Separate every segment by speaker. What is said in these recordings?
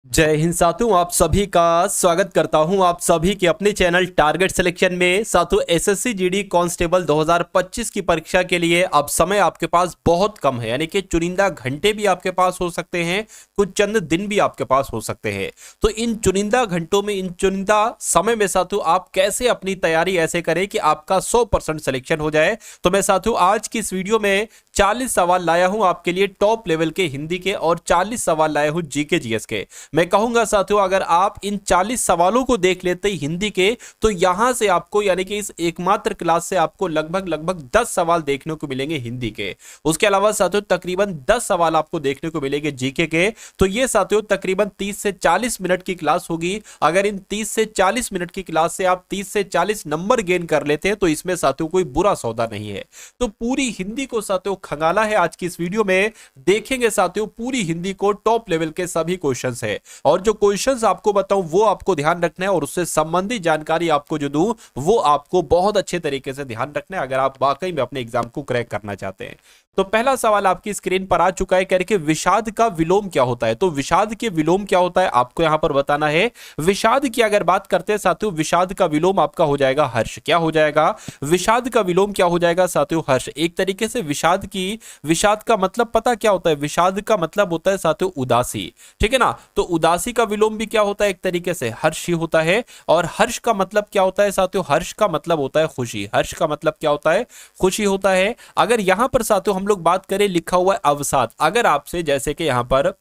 Speaker 1: जय हिंद साथियों, आप सभी का स्वागत करता हूं आप सभी के अपने चैनल टारगेट सिलेक्शन में। साथियों, एसएससी जीडी कांस्टेबल 2025 की परीक्षा के लिए अब समय आपके पास बहुत कम है, यानी कि चुनिंदा घंटे भी आपके पास हो सकते हैं, कुछ चंद दिन भी आपके पास हो सकते हैं। तो इन चुनिंदा घंटों में, इन चुनिंदा समय में साथियों आप कैसे अपनी तैयारी ऐसे करें कि आपका 100% सिलेक्शन हो जाए। तो मैं साथियों आज की इस वीडियो में 40 सवाल लाया हूं आपके लिए टॉप लेवल के हिंदी के, और 40 सवाल लाया हूं जीके जीएस के। मैं कहूंगा साथियों, अगर आप इन 40 सवालों को देख लेते हैं हिंदी के, तो यहां से आपको, यानी कि इस एकमात्र क्लास से आपको लगभग 10 सवाल देखने को मिलेंगे हिंदी के। उसके अलावा साथियों तकरीबन 10 सवाल आपको देखने को मिलेंगे जीके के। तो ये साथियों तकरीबन 30 से 40 मिनट की क्लास होगी। अगर इन 30 से 40 मिनट की क्लास से आप 30 से 40 नंबर गेन कर लेते हैं तो इसमें साथियों कोई बुरा सौदा नहीं है। तो पूरी हिंदी को साथियों खंगाला है आज की इस वीडियो में। देखेंगे साथियों पूरी हिंदी को, टॉप लेवल के सभी क्वेश्चंस है, और जो क्वेश्चंस आपको बताऊं वो आपको ध्यान रखना है, और उससे संबंधित जानकारी आपको जो दूं वो आपको बहुत अच्छे तरीके से ध्यान रखना है अगर आप वाकई में अपने एग्जाम को क्रैक करना चाहते हैं। तो पहला सवाल आपकी स्क्रीन पर आ चुका है, कह रहे कि विषाद का विलोम क्या होता है। तो विषाद के विलोम क्या होता है आपको यहां पर बताना है। विषाद की अगर बात करते हैं साथियों, विषाद का विलोम आपका हो जाएगा हर्ष। क्या हो जाएगा? विषाद का विलोम क्या हो जाएगा साथियों? हर्ष। एक तरीके से विषाद का मतलब पता क्या होता है? विषाद का मतलब होता है साथियों उदासी, ठीक है ना। तो उदासी का विलोम भी क्या होता है? एक तरीके से हर्ष ही होता है। और हर्ष का मतलब क्या होता है साथियों? हर्ष का मतलब होता है खुशी। हर्ष का मतलब क्या होता है? खुशी होता है। अगर यहां पर साथियों हम लोग बात करें, लिखा हुआ है अवसाद। अगर आपसे जैसे कि यहां पर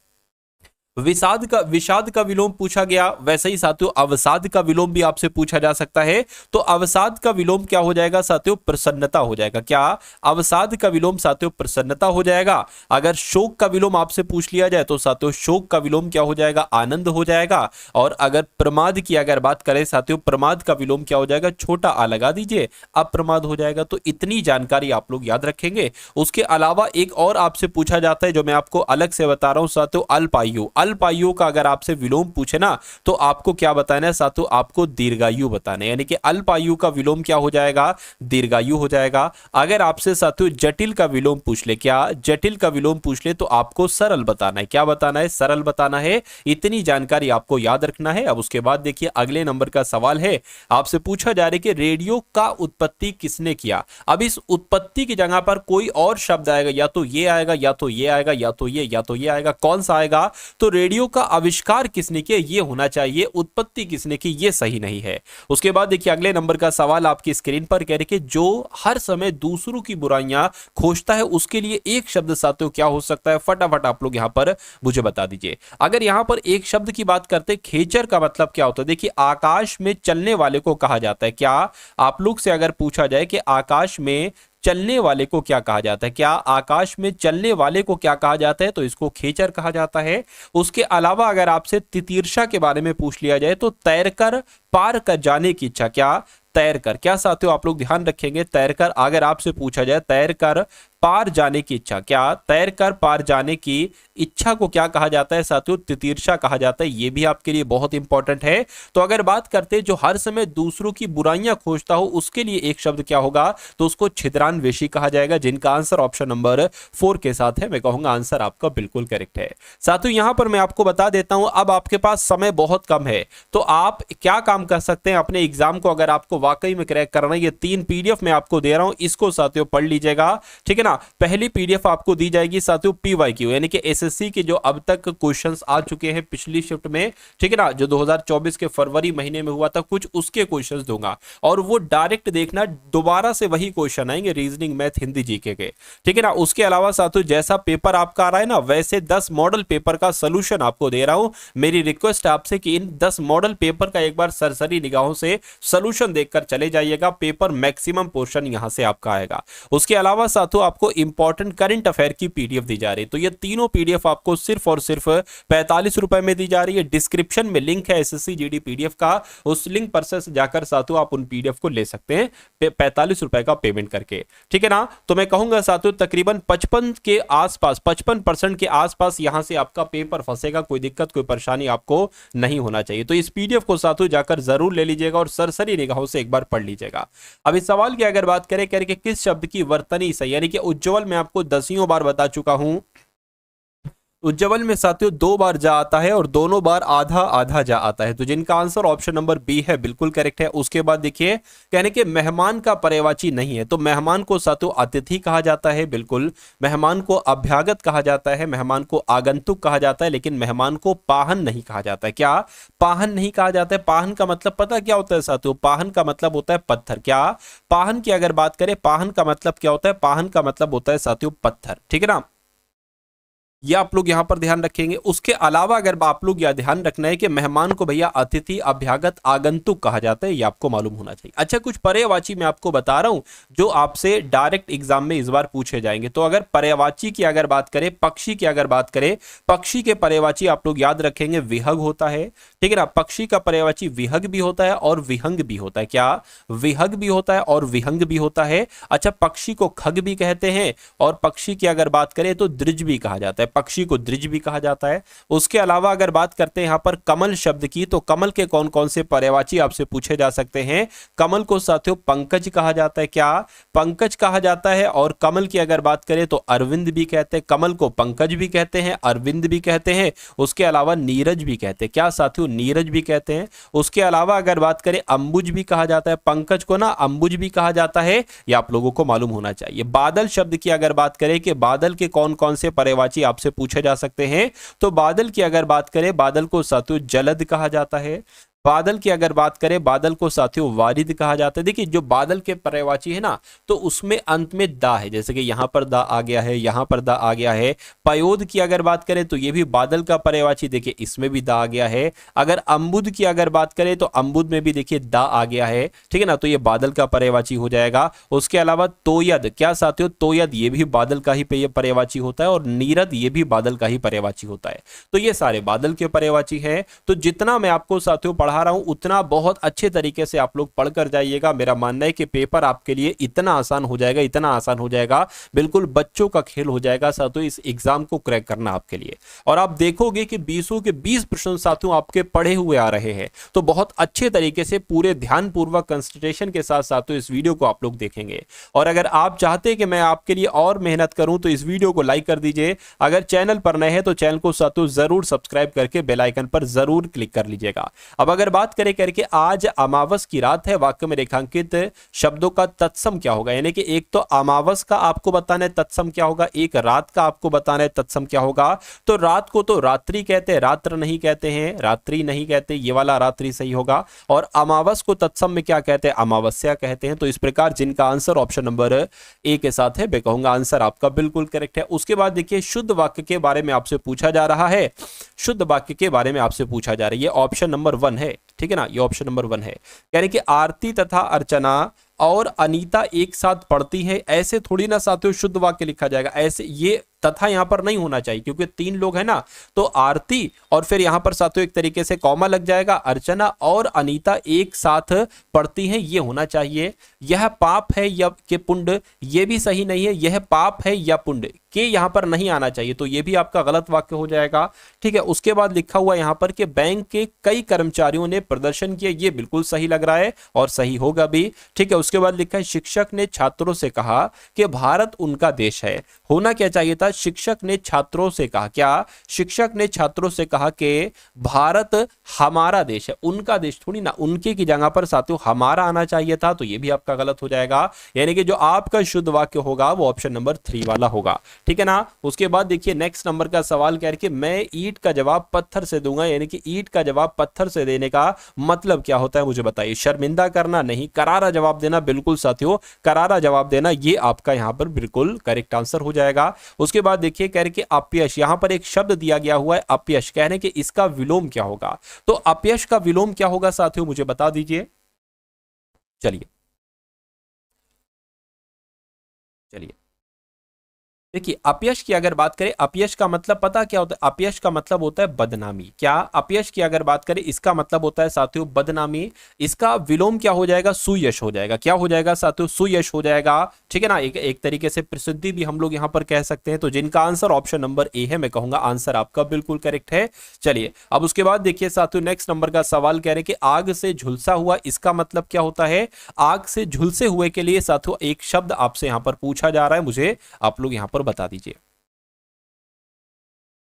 Speaker 1: विषाद का विलोम पूछा गया, वैसे ही साथियों अवसाद का विलोम भी आपसे पूछा जा सकता है। तो अवसाद का विलोम क्या हो जाएगा साथियों? प्रसन्नता हो जाएगा। क्या? अवसाद का विलोम साथियों प्रसन्नता हो जाएगा। अगर शोक का विलोम आपसे पूछ लिया जाए तो साथियों शोक का विलोम क्या हो जाएगा? आनंद हो जाएगा। और अगर प्रमाद की अगर बात करें साथियों, प्रमाद का विलोम क्या हो जाएगा? छोटा आ लगा दीजिए, अप्रमाद हो जाएगा। तो इतनी जानकारी आप लोग याद रखेंगे। उसके अलावा एक और आपसे पूछा जाता है जो मैं आपको अलग से बता रहा हूं साथियों, अल्पायु। अल्पायु का अगर आपसे विलोम पूछे ना तो आपको क्या बताना है साथियों? आपको दीर्घायु बताना है। यानी कि अल्पायु का विलोम क्या हो जाएगा? दीर्घायु हो जाएगा। अगर आपसे साथियों जटिल का विलोम पूछ ले, क्या जटिल का विलोम पूछ ले, तो आपको सरल बताना है। क्या बताना है? सरल बताना है। इतनी जानकारी आपको याद रखना है। अब उसके बाद देखिए अगले नंबर का सवाल है, आपसे पूछा जा रहा है कि रेडियो का उत्पत्ति किसने किया। अब इस उत्पत्ति की जगह पर कोई और शब्द आएगा, या तो ये आएगा, या तो ये आएगा, या तो ये आएगा। कौन सा आएगा? तो रेडियो का आविष्कार किसने किया ये होना चाहिए, उत्पत्ति किसने की ये सही नहीं है। उसके बाद देखिए अगले नंबर का सवाल आपकी स्क्रीन पर, कह रहे कि जो हर समय दूसरों की बुराइयां खोजता है उसके लिए एक शब्द साथियों क्या हो सकता है? फटाफट आप लोग यहां पर मुझे बता दीजिए। अगर यहां पर एक शब्द की बात करते, खेचर का मतलब क्या होता है? देखिए आकाश में चलने वाले को कहा जाता है। क्या? आप लोग से अगर पूछा जाए कि आकाश में चलने वाले को क्या कहा जाता है, क्या आकाश में चलने वाले को क्या कहा जाता है? तो इसको खेचर कहा जाता है। उसके अलावा अगर आपसे तितीर्षा के बारे में पूछ लिया जाए तो तैरकर पार कर जाने की इच्छा। क्या? तैरकर। क्या साथियों आप लोग ध्यान रखेंगे, तैरकर अगर आपसे पूछा जाए तैरकर पार जाने की इच्छा, क्या तैरकर पार जाने की इच्छा को क्या कहा जाता है साथियों? तितीर्षा कहा जाता है। यह भी आपके लिए बहुत इंपॉर्टेंट है। तो अगर बात करते हैं जो हर समय दूसरों की बुराइयां खोजता हो उसके लिए एक शब्द क्या होगा? तो उसको छिद्रान्वेषी कहा जाएगा, जिनका आंसर ऑप्शन नंबर 4 के साथ है। मैं कहूंगा आंसर आपका बिल्कुल करेक्ट है। साथियों यहां पर मैं आपको बता देता हूं, अब आपके पास समय बहुत कम है, तो आप क्या काम कर सकते हैं अपने एग्जाम को, अगर आपको वाकई में क्रैक करना है। ये 3 पीडीएफ मैं आपको दे रहा हूं, इसको साथियों पढ़ लीजिएगा, ठीक है ना। पहली पीडीएफ आपको दी जाएगी साथियों पीवाईक्यू, यानी कि एसएससी के जो अब तक क्वेश्चंस आ चुके हैं पिछली शिफ्ट में, ठीक है ना, जो 2024 के फरवरी महीने में हुआ था कुछ, उसके क्वेश्चंस दूंगा। और वो डायरेक्ट देखना, दोबारा से वही क्वेश्चन आएंगे, रीजनिंग, मैथ, हिंदी, जीके के, ठीक है ना। उसके अलावा साथियों जैसा पेपर आपका आ रहा है ना, वैसे 10 मॉडल पेपर का सोल्यूशन आपको दे रहा हूं। मेरी रिक्वेस्ट आपसे कि इन 10 मॉडल पेपर का एक बार सरसरी निगाहों से सोल्यूशन देखकर चले जाइएगा। पेपर मैक्सिमम पोर्शन यहां से आपका आएगा। उसके अलावा साथियों आपको इंपॉर्टेंट करंट अफेयर की पीडीएफ दी जा रही है। तो ये तीनों पीडीएफ आपको सिर्फ और सिर्फ 45 रुपए में दी जा रही है। डिस्क्रिप्शन में लिंक है एसएससी जीडी पीडीएफ का, उस लिंक पर से जाकर साथियों आप उन पीडीएफ को ले सकते हैं 45 रुपए का पेमेंट करके, ठीक है ना। तो मैं कहूंगा साथियों तकरीबन 55 के आसपास, 55% के आसपास यहां से आपका पेपर फंसेगा। कोई दिक्कत, कोई परेशानी आपको नहीं होना चाहिए। तो इस पीडीएफ को साथियों जाकर जरूर ले लीजिएगा और सरसरी निगाहों से एक बार पढ़ लीजिएगा। अब इस सवाल की अगर बात करें, कह किस शब्द की वर्तनी सही, यानी कि उज्ज्वल मैं आपको दसियों बार बता चुका हूं उज्जवल में साथियों 2 बार जा आता है और दोनों बार आधा आधा जा आता है, तो जिनका आंसर ऑप्शन नंबर बी है बिल्कुल करेक्ट है। उसके बाद देखिए कहने के मेहमान का पर्यायवाची नहीं है, तो मेहमान को साथियों अतिथि कहा जाता है, बिल्कुल। मेहमान को अभ्यागत कहा जाता है, मेहमान को आगंतुक कहा जाता है, लेकिन मेहमान को पाहन नहीं कहा जाता है। क्या पाहन नहीं कहा जाता है? पाहन का मतलब पता क्या होता है साथियों? पाहन का मतलब होता है पत्थर। क्या पाहन की अगर बात करें, पाहन का मतलब क्या होता है? पाहन का मतलब होता है साथियों पत्थर, ठीक है ना। ये आप लोग यहां पर ध्यान रखेंगे। उसके अलावा अगर आप लोग यह ध्यान रखना है कि मेहमान को भैया अतिथि, अभ्यागत, आगंतुक कहा जाता है, ये आपको मालूम होना चाहिए। अच्छा, कुछ पर्यायवाची मैं आपको बता रहा हूं जो आपसे डायरेक्ट एग्जाम में इस बार पूछे जाएंगे। तो अगर पर्यायवाची की अगर बात करें, पक्षी की अगर बात करें, पक्षी के पर्यायवाची आप लोग याद रखेंगे विहग होता है, ठीक है ना। पक्षी का पर्यायवाची विहग भी होता है और विहंग भी होता है। क्या विहग भी होता है और विहंग भी होता है। अच्छा, पक्षी को खग भी कहते हैं और पक्षी की अगर बात करें तो द्विज भी कहा जाता है, पक्षी को द्विज भी कहा जाता है। उसके अलावा अगर बात करते हैं यहां पर कमल शब्द की, तो कमल के कौन कौन से पर्यायवाची आपसे पूछे जा सकते हैं? कमल को साथियों पंकज कहा जाता है। क्या पंकज कहा जाता है। और कमल की अगर बात करें तो अरविंद भी कहते हैं, कमल को पंकज भी कहते हैं, अरविंद भी कहते हैं। उसके अलावा नीरज भी कहते हैं। क्या साथियों? नीरज भी कहते हैं। उसके अलावा अगर बात करें अंबुज भी कहा जाता है, पंकज को ना अंबुज भी कहा जाता है, ये आप लोगों को मालूम होना चाहिए। बादल शब्द की अगर बात करें कि बादल के कौन कौन से पर्यायवाची आपसे पूछे जा सकते हैं, तो बादल की अगर बात करें, बादल को साथियों जलद कहा जाता है। बादल की अगर बात करें, बादल को साथियों वारिद कहा जाता है। देखिए जो बादल के पर्यायवाची है ना, तो उसमें अंत में दा है, जैसे कि यहां पर दा आ गया है, यहां पर दा आ गया है। पयोद की अगर बात करें तो ये भी बादल का पर्यायवाची, देखिए इसमें भी दा आ गया है। अगर अंबुद की अगर बात करें तो अंबुद में भी देखिए दा आ गया है, ठीक है ना, तो ये बादल का पर्यायवाची हो जाएगा। उसके अलावा तोयद, क्या साथियों? तोयद ये भी बादल का ही पर्यायवाची होता है और नीरद ये भी बादल का ही पर्यायवाची होता है। तो ये सारे बादल के पर्यायवाची है। तो जितना मैं आपको साथियों पढ़ा रहा हूं उतना बहुत अच्छे तरीके से आप लोग पढ़कर जाइएगा। मेरा मानना है कि पेपर आपके लिए इतना आसान हो जाएगा, इतना आसान हो जाएगा, बिल्कुल बच्चों का खेल हो जाएगा साथियों इस एग्जाम को क्रैक करना आपके लिए। और आप देखोगे कि 20 के 20 प्रश्न साथियों आपके पढ़े हुए आ रहे हैं। तो बहुत अच्छे तरीके से पूरे ध्यानपूर्वक कंसंट्रेशन के साथ साथियों इस वीडियो को आप लोग देखेंगे। और अगर आप चाहते हैं कि मैं आपके लिए और मेहनत करूं तो इस वीडियो को लाइक कर दीजिए। अगर चैनल पर नए हैं तो चैनल को साथियों जरूर सब्सक्राइब करके बेल आइकन पर जरूर क्लिक कर लीजिएगा। अब अगर बात करें करके आज अमावस की रात है, वाक्य में रेखांकित शब्दों का तत्सम क्या होगा? यानी कि एक तो अमावस का आपको बताना है तत्सम क्या होगा, एक रात का आपको बताना है तत्सम क्या होगा। तो रात को तो रात्रि कहते हैं, रात्र नहीं कहते हैं, रात्रि नहीं कहते, ये वाला रात्रि सही होगा। और अमावस को तत्सम में क्या कहते हैं? अमावस्या कहते हैं। तो इस प्रकार जिनका आंसर ऑप्शन नंबर ए के साथ है, मैं कहूंगा आंसर आपका बिल्कुल करेक्ट है। उसके बाद देखिए शुद्ध वाक्य के बारे में आपसे पूछा जा रहा है, शुद्ध वाक्य के बारे में आपसे पूछा जा रहा है, ये ऑप्शन नंबर 1 है, ठीक है ना, ये ऑप्शन नंबर 1 है। यानी कि आरती तथा अर्चना और अनीता एक साथ पढ़ती है, ऐसे थोड़ी ना साथियों शुद्ध वाक्य लिखा जाएगा। ऐसे ये तथा यहां पर नहीं होना चाहिए क्योंकि 3 लोग हैं ना, तो आरती और फिर यहां पर साथियों एक तरीके से कॉमा लग जाएगा, अर्चना और अनीता एक साथ पढ़ती हैं, ये होना चाहिए। यह पाप है या के पुण्य, ये भी सही नहीं है, यह पाप है या पुण्य के यहां पर नहीं आना चाहिए, तो ये भी आपका गलत वाक्य हो जाएगा, ठीक है। उसके बाद लिखा हुआ यहां पर कि बैंक के कई कर्मचारियों ने प्रदर्शन किया, ये बिल्कुल सही लग रहा है और सही होगा भी, ठीक है। उसके बाद लिखा है शिक्षक ने छात्रों से कहा कि भारत उनका देश है, होना क्या चाहिए था? शिक्षक ने छात्रों से कहा, क्या शिक्षक ने छात्रों से कहा कि भारत हमारा देश है, उनका देश थोड़ी ना, उनके की जगह पर साथियों हमारा आना चाहिए था, तो ये भी आपका गलत हो जाएगा। यानी कि जो आपका शुद्ध वाक्य होगा वो ऑप्शन नंबर 3 वाला होगा, ठीक है ना। उसके बाद देखिए नेक्स्ट नंबर का सवाल कह रहे कि मैं ईंट का जवाब पत्थर से दूंगा, यानी कि ईंट का जवाब पत्थर से देने का मतलब क्या होता है मुझे बताइए। शर्मिंदा करना नहीं, करारा जवाब देना, बिल्कुल साथियों करारा जवाब देना, ये आपका यहां पर बिल्कुल करेक्ट आंसर हो जाएगा। उसके बाद देखिए कह रहे कि अपयश, यहां पर एक शब्द दिया गया हुआ है अपयश, कह रहे कि इसका विलोम क्या होगा, तो अपयश का विलोम क्या होगा साथियों मुझे बता दीजिए। चलिए चलिए देखिए अपयश की अगर बात करें, अपयश का मतलब पता क्या होता है? अपयश का मतलब होता है बदनामी। क्या अपयश की अगर बात करें इसका मतलब होता है साथियों बदनामी, इसका विलोम क्या हो जाएगा? सुयश हो जाएगा। क्या हो जाएगा साथियों? सुयश हो जाएगा, ठीक है ना। एक तरीके से प्रसिद्धि भी हम लोग यहां पर कह सकते हैं। तो जिनका आंसर ऑप्शन नंबर ए है, मैं कहूंगा आंसर आपका बिल्कुल करेक्ट है। चलिए अब उसके बाद देखिए साथियों नेक्स्ट नंबर का सवाल कह रहे कि आग से झुलसा हुआ, इसका मतलब क्या होता है? आग से झुलसे हुए के लिए साथियों एक शब्द आपसे यहां पर पूछा जा रहा है, मुझे आप लोग यहां पर बता दीजिए।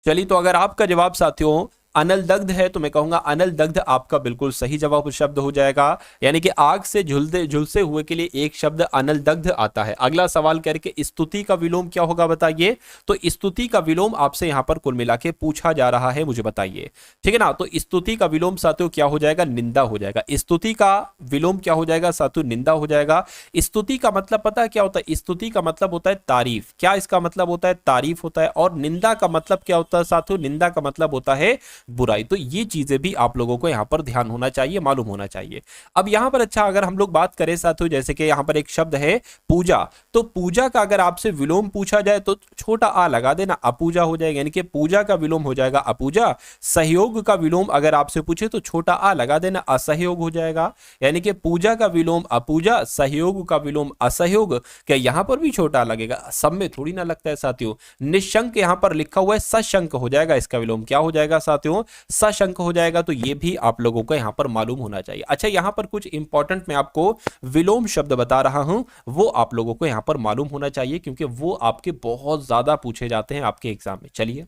Speaker 1: चलिए, तो अगर आपका जवाब साथियों अनल दग्ध है तो मैं कहूंगा अनल दग्ध आपका बिल्कुल सही जवाब शब्द हो जाएगा, यानी कि आग से झुलसे हुए के लिए एक शब्द अनल दग्ध आता है। अगला सवाल करके स्तुति का विलोम क्या होगा बताइए। तो स्तुति का विलोम आपसे यहां पर कुल मिला के पूछा जा रहा है, मुझे बताइए, ठीक है ना। तो स्तुति का विलोम साथियों क्या हो जाएगा, निंदा हो जाएगा। स्तुति का विलोम क्या हो जाएगा साथियों, निंदा हो जाएगा। स्तुति का मतलब पता है क्या होता है, स्तुति का मतलब होता है तारीफ, क्या इसका मतलब होता है, तारीफ होता है। और निंदा का मतलब क्या होता है साथियों, निंदा का मतलब होता है बुराई। तो ये चीजें भी आप लोगों को यहां पर ध्यान होना चाहिए, मालूम होना चाहिए। अब यहां पर अच्छा अगर हम लोग बात करें साथियों, जैसे कि यहां पर एक शब्द है पूजा, तो पूजा का अगर आपसे विलोम पूछा जाए तो छोटा आ लगा देना, अपूजा हो जाएगा, यानी कि पूजा का विलोम हो जाएगा अपूजा। सहयोग का विलोम अगर आपसे पूछे तो छोटा आ लगा देना, असहयोग हो जाएगा, यानी कि पूजा का विलोम अपूजा, सहयोग का विलोम असहयोग। क्या यहां पर भी छोटा लगेगा, सब में थोड़ी ना लगता है साथियों। निशंक यहां पर लिखा हुआ है, सशंक हो जाएगा, इसका विलोम क्या हो जाएगा साथियों, सशंक हो जाएगा। तो ये भी आप लोगों को यहां पर मालूम होना चाहिए। अच्छा, यहां पर कुछ इंपॉर्टेंट मैं आपको विलोम शब्द बता रहा हूं, वो आप लोगों को यहां पर मालूम होना चाहिए, क्योंकि वो आपके बहुत ज्यादा पूछे जाते हैं आपके एग्जाम में। चलिए,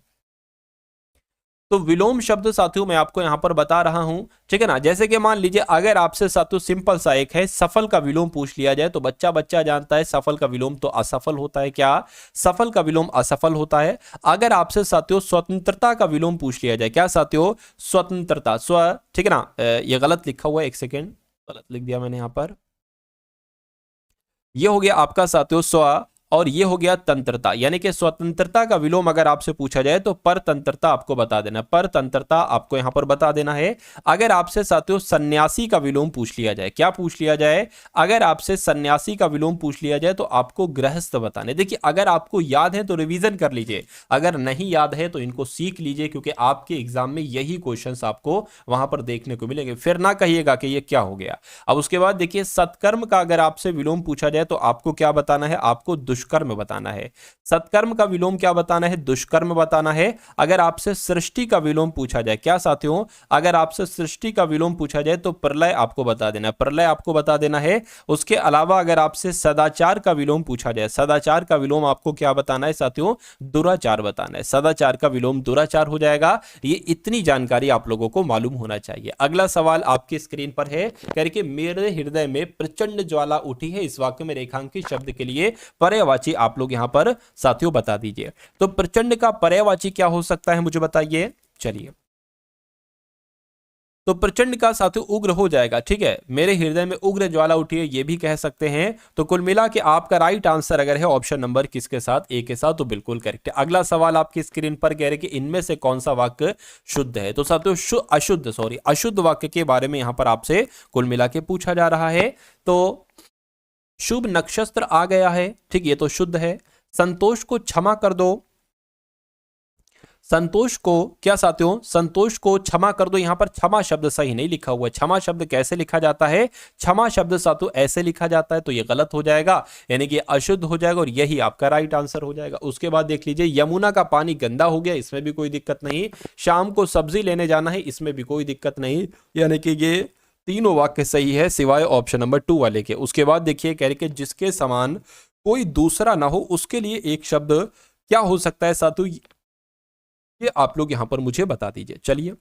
Speaker 1: तो विलोम शब्द साथियों मैं आपको यहां पर बता रहा हूं, ठीक है ना। जैसे कि मान लीजिए अगर आपसे साथियों सिंपल सा एक है सफल का विलोम पूछ लिया जाए, तो बच्चा बच्चा जानता है सफल का विलोम तो असफल होता है। क्या सफल का विलोम असफल होता है। अगर आपसे साथियों स्वतंत्रता का विलोम पूछ लिया जाए, क्या साथियों, स्वतंत्रता, स्व, ठीक है ना, ये गलत लिखा हुआ है, एक सेकेंड, गलत लिख दिया मैंने यहां पर। ये हो गया आपका साथियों स्व, और ये हो गया तंत्रता, यानी कि स्वतंत्रता का विलोम अगर आपसे पूछा जाए तो परतंत्रता आपको बता देना, परतंत्रता आपको यहां पर बता देना है। अगर आपसे साथियों सन्यासी का विलोम पूछ लिया जाए, क्या पूछ लिया जाए, अगर आपसे सन्यासी का विलोम पूछ लिया जाए तो आपको गृहस्थ बताने। देखिए, अगर आपको याद है तो रिवीजन कर लीजिए, अगर नहीं याद है तो इनको सीख लीजिए, क्योंकि आपके एग्जाम में यही क्वेश्चंस आपको वहां पर देखने को मिलेंगे, फिर ना कहिएगा कि ये क्या हो गया। अब उसके बाद देखिए, सत्कर्म का अगर आपसे विलोम पूछा जाए तो आपको क्या बताना है, आपको दुष्कर्म बताना है। सत्कर्म का विलोम क्या बताना है, दुष्कर्म बताना है। अगर आपसे सृष्टि का विलोम पूछा जाए, क्या साथियों, अगर आपसे सृष्टि का विलोम पूछा जाए तो प्रलय आपको बता देना, प्रलय आपको बता देना है। उसके अलावा अगर आपसे सदाचार का विलोम पूछा जाए, सदाचार का विलोम आपको क्या बताना है साथियों, दुराचार बताना है, सदाचार का विलोम दुराचार हो जाएगा। ये इतनी जानकारी आप लोगों को मालूम होना चाहिए। अगला सवाल आपकी स्क्रीन पर है, करके मेरे हृदय में प्रचंड ज्वाला उठी है, इस वाक्य में रेखांकित शब्द के लिए पर्यायवाची आप लोग यहां पर साथियों बता दीजिए। तो प्रचंड का पर्यायवाची क्या हो सकता है, मुझे बताइए। चलिए, तो प्रचंड का साथियों उग्र हो जाएगा, ठीक है, मेरे हृदय में उग्र ज्वाला उठी है, ये भी कह सकते हैं। तो कुल मिला के आपका राइट आंसर अगर है ऑप्शन नंबर किसके साथ, ए के साथ, तो बिल्कुल करेक्ट है। अगला सवाल आपकी स्क्रीन पर कह रहे कि इनमें से कौन सा वाक्य शुद्ध है। तो साथियों अशुद्ध वाक्य के बारे में यहां पर आपसे कुल मिला के पूछा जा रहा है। तो शुभ नक्षत्र आ गया है, ठीक, ये तो शुद्ध है। संतोष को क्षमा कर दो, संतोष को, क्या साथियों, संतोष को क्षमा कर दो। यहां पर क्षमा शब्द सही नहीं लिखा हुआ है। क्षमा शब्द कैसे लिखा जाता है, क्षमा शब्द साथियों ऐसे लिखा जाता है, तो ये गलत हो जाएगा, यानी कि अशुद्ध हो जाएगा, और यही आपका राइट आंसर हो जाएगा। उसके बाद देख लीजिए, यमुना का पानी गंदा हो गया, इसमें भी कोई दिक्कत नहीं। शाम को सब्जी लेने जाना है, इसमें भी कोई दिक्कत नहीं, यानी कि ये तीनों वाक्य सही है सिवाय ऑप्शन नंबर 2 वाले के। उसके बाद देखिए, कह रहे कि जिसके समान कोई दूसरा ना हो उसके लिए एक शब्द क्या हो सकता है साथियों, ये आप लोग यहां पर मुझे बता दीजिए। चलिए,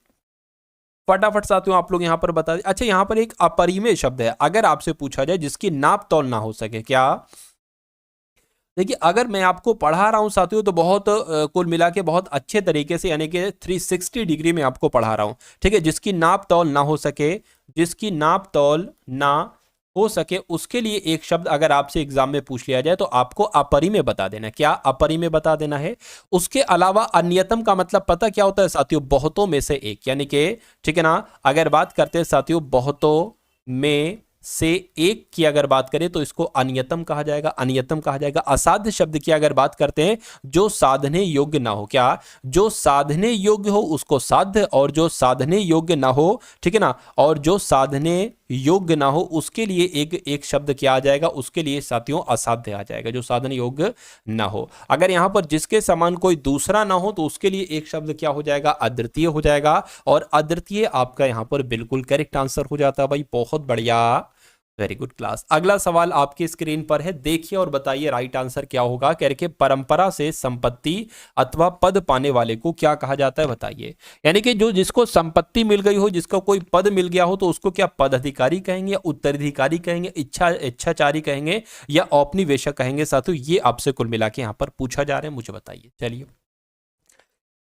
Speaker 1: फटाफट साथियों आप लोग यहां पर बता दीजिए। अच्छा, यहां पर एक अपरिमेय शब्द है, अगर आपसे पूछा जाए जिसकी नाप तौल ना हो सके, क्या, देखिए अगर मैं आपको पढ़ा रहा हूं साथियों तो बहुत कुल मिला के बहुत अच्छे तरीके से, यानी कि 360 डिग्री में आपको पढ़ा रहा हूं, ठीक है। जिसकी नाप तौल ना हो सके, जिसकी नाप तौल ना हो सके, उसके लिए एक शब्द अगर आपसे एग्जाम में पूछ लिया जाए तो आपको अपरिमेय बता देना, क्या अपरिमेय बता देना है। उसके अलावा अन्यतम का मतलब पता क्या होता है साथियों, बहुतों में से एक, यानी कि, ठीक है ना, अगर बात करते हैं साथियों बहुतों में से एक की अगर बात करें तो इसको अन्यतम कहा जाएगा, अन्यतम कहा जाएगा। असाध्य शब्द की अगर बात करते हैं, जो साधने योग्य ना हो, क्या, जो साधने योग्य हो उसको साध्य, और जो साधने योग्य ना हो, ठीक है ना, और जो साधने योग्य ना हो उसके लिए एक शब्द क्या आ जाएगा, उसके लिए साथियों असाध्य आ जाएगा, जो साधन योग्य ना हो। अगर यहां पर जिसके समान कोई दूसरा ना हो तो उसके लिए एक शब्द क्या हो जाएगा, अद्वितीय हो जाएगा, और अद्वितीय आपका यहां पर बिल्कुल करेक्ट आंसर हो जाता है भाई, बहुत बढ़िया। Very good class. अगला सवाल आपकी स्क्रीन पर है, देखिए और बताइए राइट आंसर क्या होगा। कह रहे परंपरा से संपत्ति अथवा पद पाने वाले को क्या कहा जाता है, बताइए। यानी कि जो जिसको संपत्ति मिल गई हो, जिसको कोई पद मिल गया हो, तो उसको क्या पद अधिकारी कहेंगे या उत्तराधिकारी कहेंगे, इच्छाचारी कहेंगे या औपनिवेशक कहेंगे। साथियों ये आपसे कुल मिला के यहाँ पर पूछा जा रहा है, मुझे बताइए। चलिए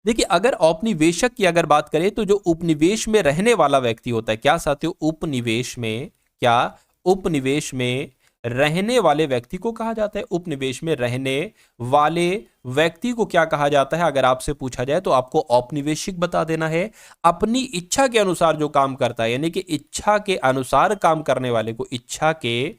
Speaker 1: देखिए, अगर औपनिवेशक की अगर बात करें तो जो उपनिवेश में रहने वाला व्यक्ति होता है, क्या साथियों, उपनिवेश में, क्या उपनिवेश में रहने वाले व्यक्ति को कहा जाता है। उपनिवेश में रहने वाले व्यक्ति को क्या कहा जाता है, अगर आपसे पूछा जाए तो आपको औपनिवेशिक बता देना है। अपनी इच्छा के अनुसार जो काम करता है, यानी कि इच्छा के अनुसार काम करने वाले को, इच्छा के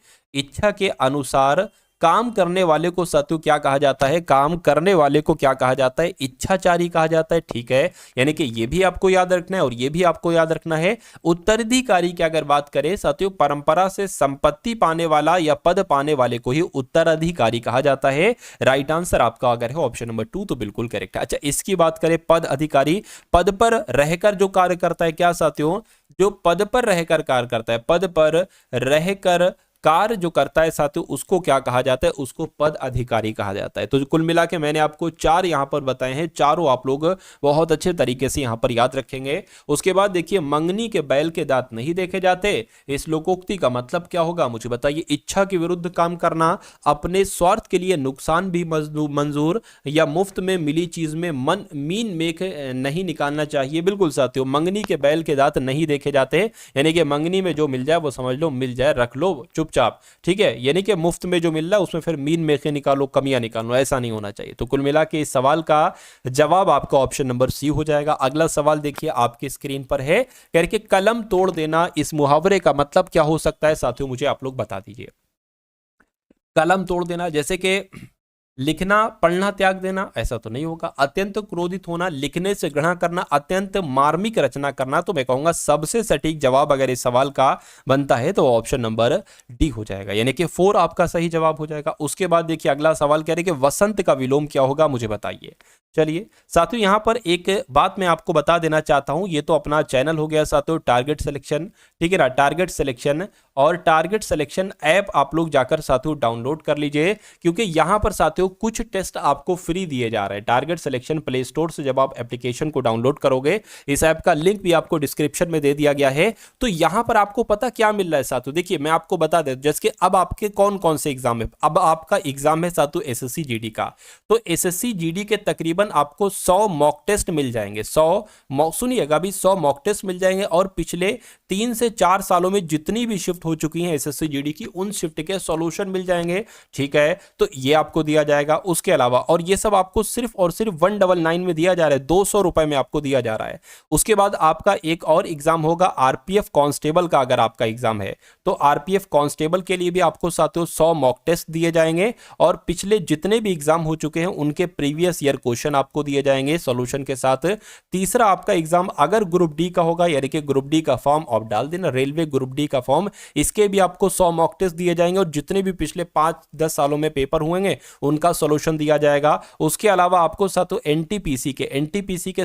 Speaker 1: अनुसार काम करने वाले को साथियों क्या कहा जाता है, काम करने वाले को क्या कहा जाता है, इच्छाचारी कहा जाता है। ठीक है, यानी कि ये भी आपको याद रखना है और ये भी आपको याद रखना है। उत्तराधिकारी की अगर बात करें साथियों, परंपरा से संपत्ति पाने वाला या पद पाने वाले को ही उत्तराधिकारी कहा जाता है। राइट आंसर आपका अगर है ऑप्शन नंबर 2 तो बिल्कुल करेक्ट है। अच्छा, इसकी बात करें पद अधिकारी, पद पर रहकर जो कार्य करता है, क्या साथियों, जो पद पर रहकर कार्य करता है, पद पर रहकर कार्य जो करता है साथियों, उसको क्या कहा जाता है, उसको पद अधिकारी कहा जाता है। तो कुल मिला के मैंने आपको 4 यहां पर बताए हैं, चारों आप लोग बहुत अच्छे तरीके से यहां पर याद रखेंगे। उसके बाद देखिए, मंगनी के बैल के दांत नहीं देखे जाते, इस लोकोक्ति का मतलब क्या होगा, मुझे बताइए। इच्छा के विरुद्ध काम करना, अपने स्वार्थ के लिए नुकसान भी मंजूर, या मुफ्त में मिली चीज में मीन मेख नहीं निकालना चाहिए। बिल्कुल साथियों, मंगनी के बैल के दांत नहीं देखे जाते, यानी कि मंगनी में जो मिल जाए वो समझ लो मिल जाए, रख लो चुपचाप। ठीक है, यानी कि मुफ्त में जो मिल रहा है उसमें फिर मीन मेखे निकालो, कमियां निकालो, ऐसा नहीं होना चाहिए। तो कुल मिला के इस सवाल का जवाब आपका ऑप्शन नंबर सी हो जाएगा। अगला सवाल देखिए आपकी स्क्रीन पर है, कह रहे कलम तोड़ देना, इस मुहावरे का मतलब क्या हो सकता है साथियों, मुझे आप लोग बता दीजिए। कलम तोड़ देना, जैसे कि लिखना पढ़ना त्याग देना, ऐसा तो नहीं होगा। अत्यंत क्रोधित होना, लिखने से घृणा करना, अत्यंत मार्मिक रचना करना। तो मैं कहूंगा सबसे सटीक जवाब अगर इस सवाल का बनता है तो ऑप्शन नंबर डी हो जाएगा, यानी कि 4 आपका सही जवाब हो जाएगा। उसके बाद देखिए अगला सवाल कह रहे कि वसंत का विलोम क्या होगा, मुझे बताइए। चलिए साथियों, यहां पर एक बात मैं आपको बता देना चाहता हूं, ये तो अपना चैनल हो गया साथियों टारगेट सिलेक्शन, ठीक है ना, टारगेट सिलेक्शन, और टारगेट सिलेक्शन ऐप आप लोग जाकर साथियों डाउनलोड कर लीजिए, क्योंकि यहां पर साथियों कुछ टेस्ट आपको फ्री दिए जा रहे हैं। टारगेट सिलेक्शन प्ले स्टोर से जब आप एप्लीकेशन को डाउनलोड करोगे, इस ऐप का लिंक भी आपको डिस्क्रिप्शन में दे दिया गया है। तो यहां पर आपको पता क्या मिल रहा है साथियों, देखिए मैं आपको बता दें, जैसे कि अब आपके कौन कौन से एग्जाम है। अब आपका एग्जाम है साथियों एसएससी जीडी का, तो एसएससी जीडी के तकरीबन आपको 100 मॉक टेस्ट मिल जाएंगे। 100 सुनिएगा अभी, 100 मॉक टेस्ट मिल जाएंगे, और पिछले 3 से 4 सालों में जितनी भी शिफ्ट हो चुकी हैं एसएससी जीडी की, उन शिफ्ट के सॉल्यूशन मिल जाएंगे। ठीक है, तो ये आपको दिया जाएगा। उसके अलावा, और ये सब आपको सिर्फ और सिर्फ 199 में दिया जा रहा है, 200 रुपए में आपको दिया जा रहा है। उसके बाद आपका एक और एग्जाम होगा आरपीएफ कांस्टेबल का, अगर आपका एग्जाम है तो आरपीएफ कांस्टेबल के लिए भी आपको साथियों 100 मॉक टेस्ट दिए जाएंगे, और पिछले जितने भी एग्जाम हो चुके हैं उनके प्रीवियस ईयर क्वेश्चन आपको दिए जाएंगे सॉल्यूशन के साथ। तीसरा आपका एग्जाम अगर ग्रुप डी का होगा, यानी कि ग्रुप डी का फॉर्म आप डाल देना, रेलवे ग्रुप डी का फॉर्म, इसके भी आपको 100 मॉक टेस्ट दिए जाएंगे, और जितने भी पिछले 5-10 सालों में पेपर हुएंगे उनका सॉल्यूशन दिया जाएगा। उसके अलावा आपको साथियों एनटीपीसी के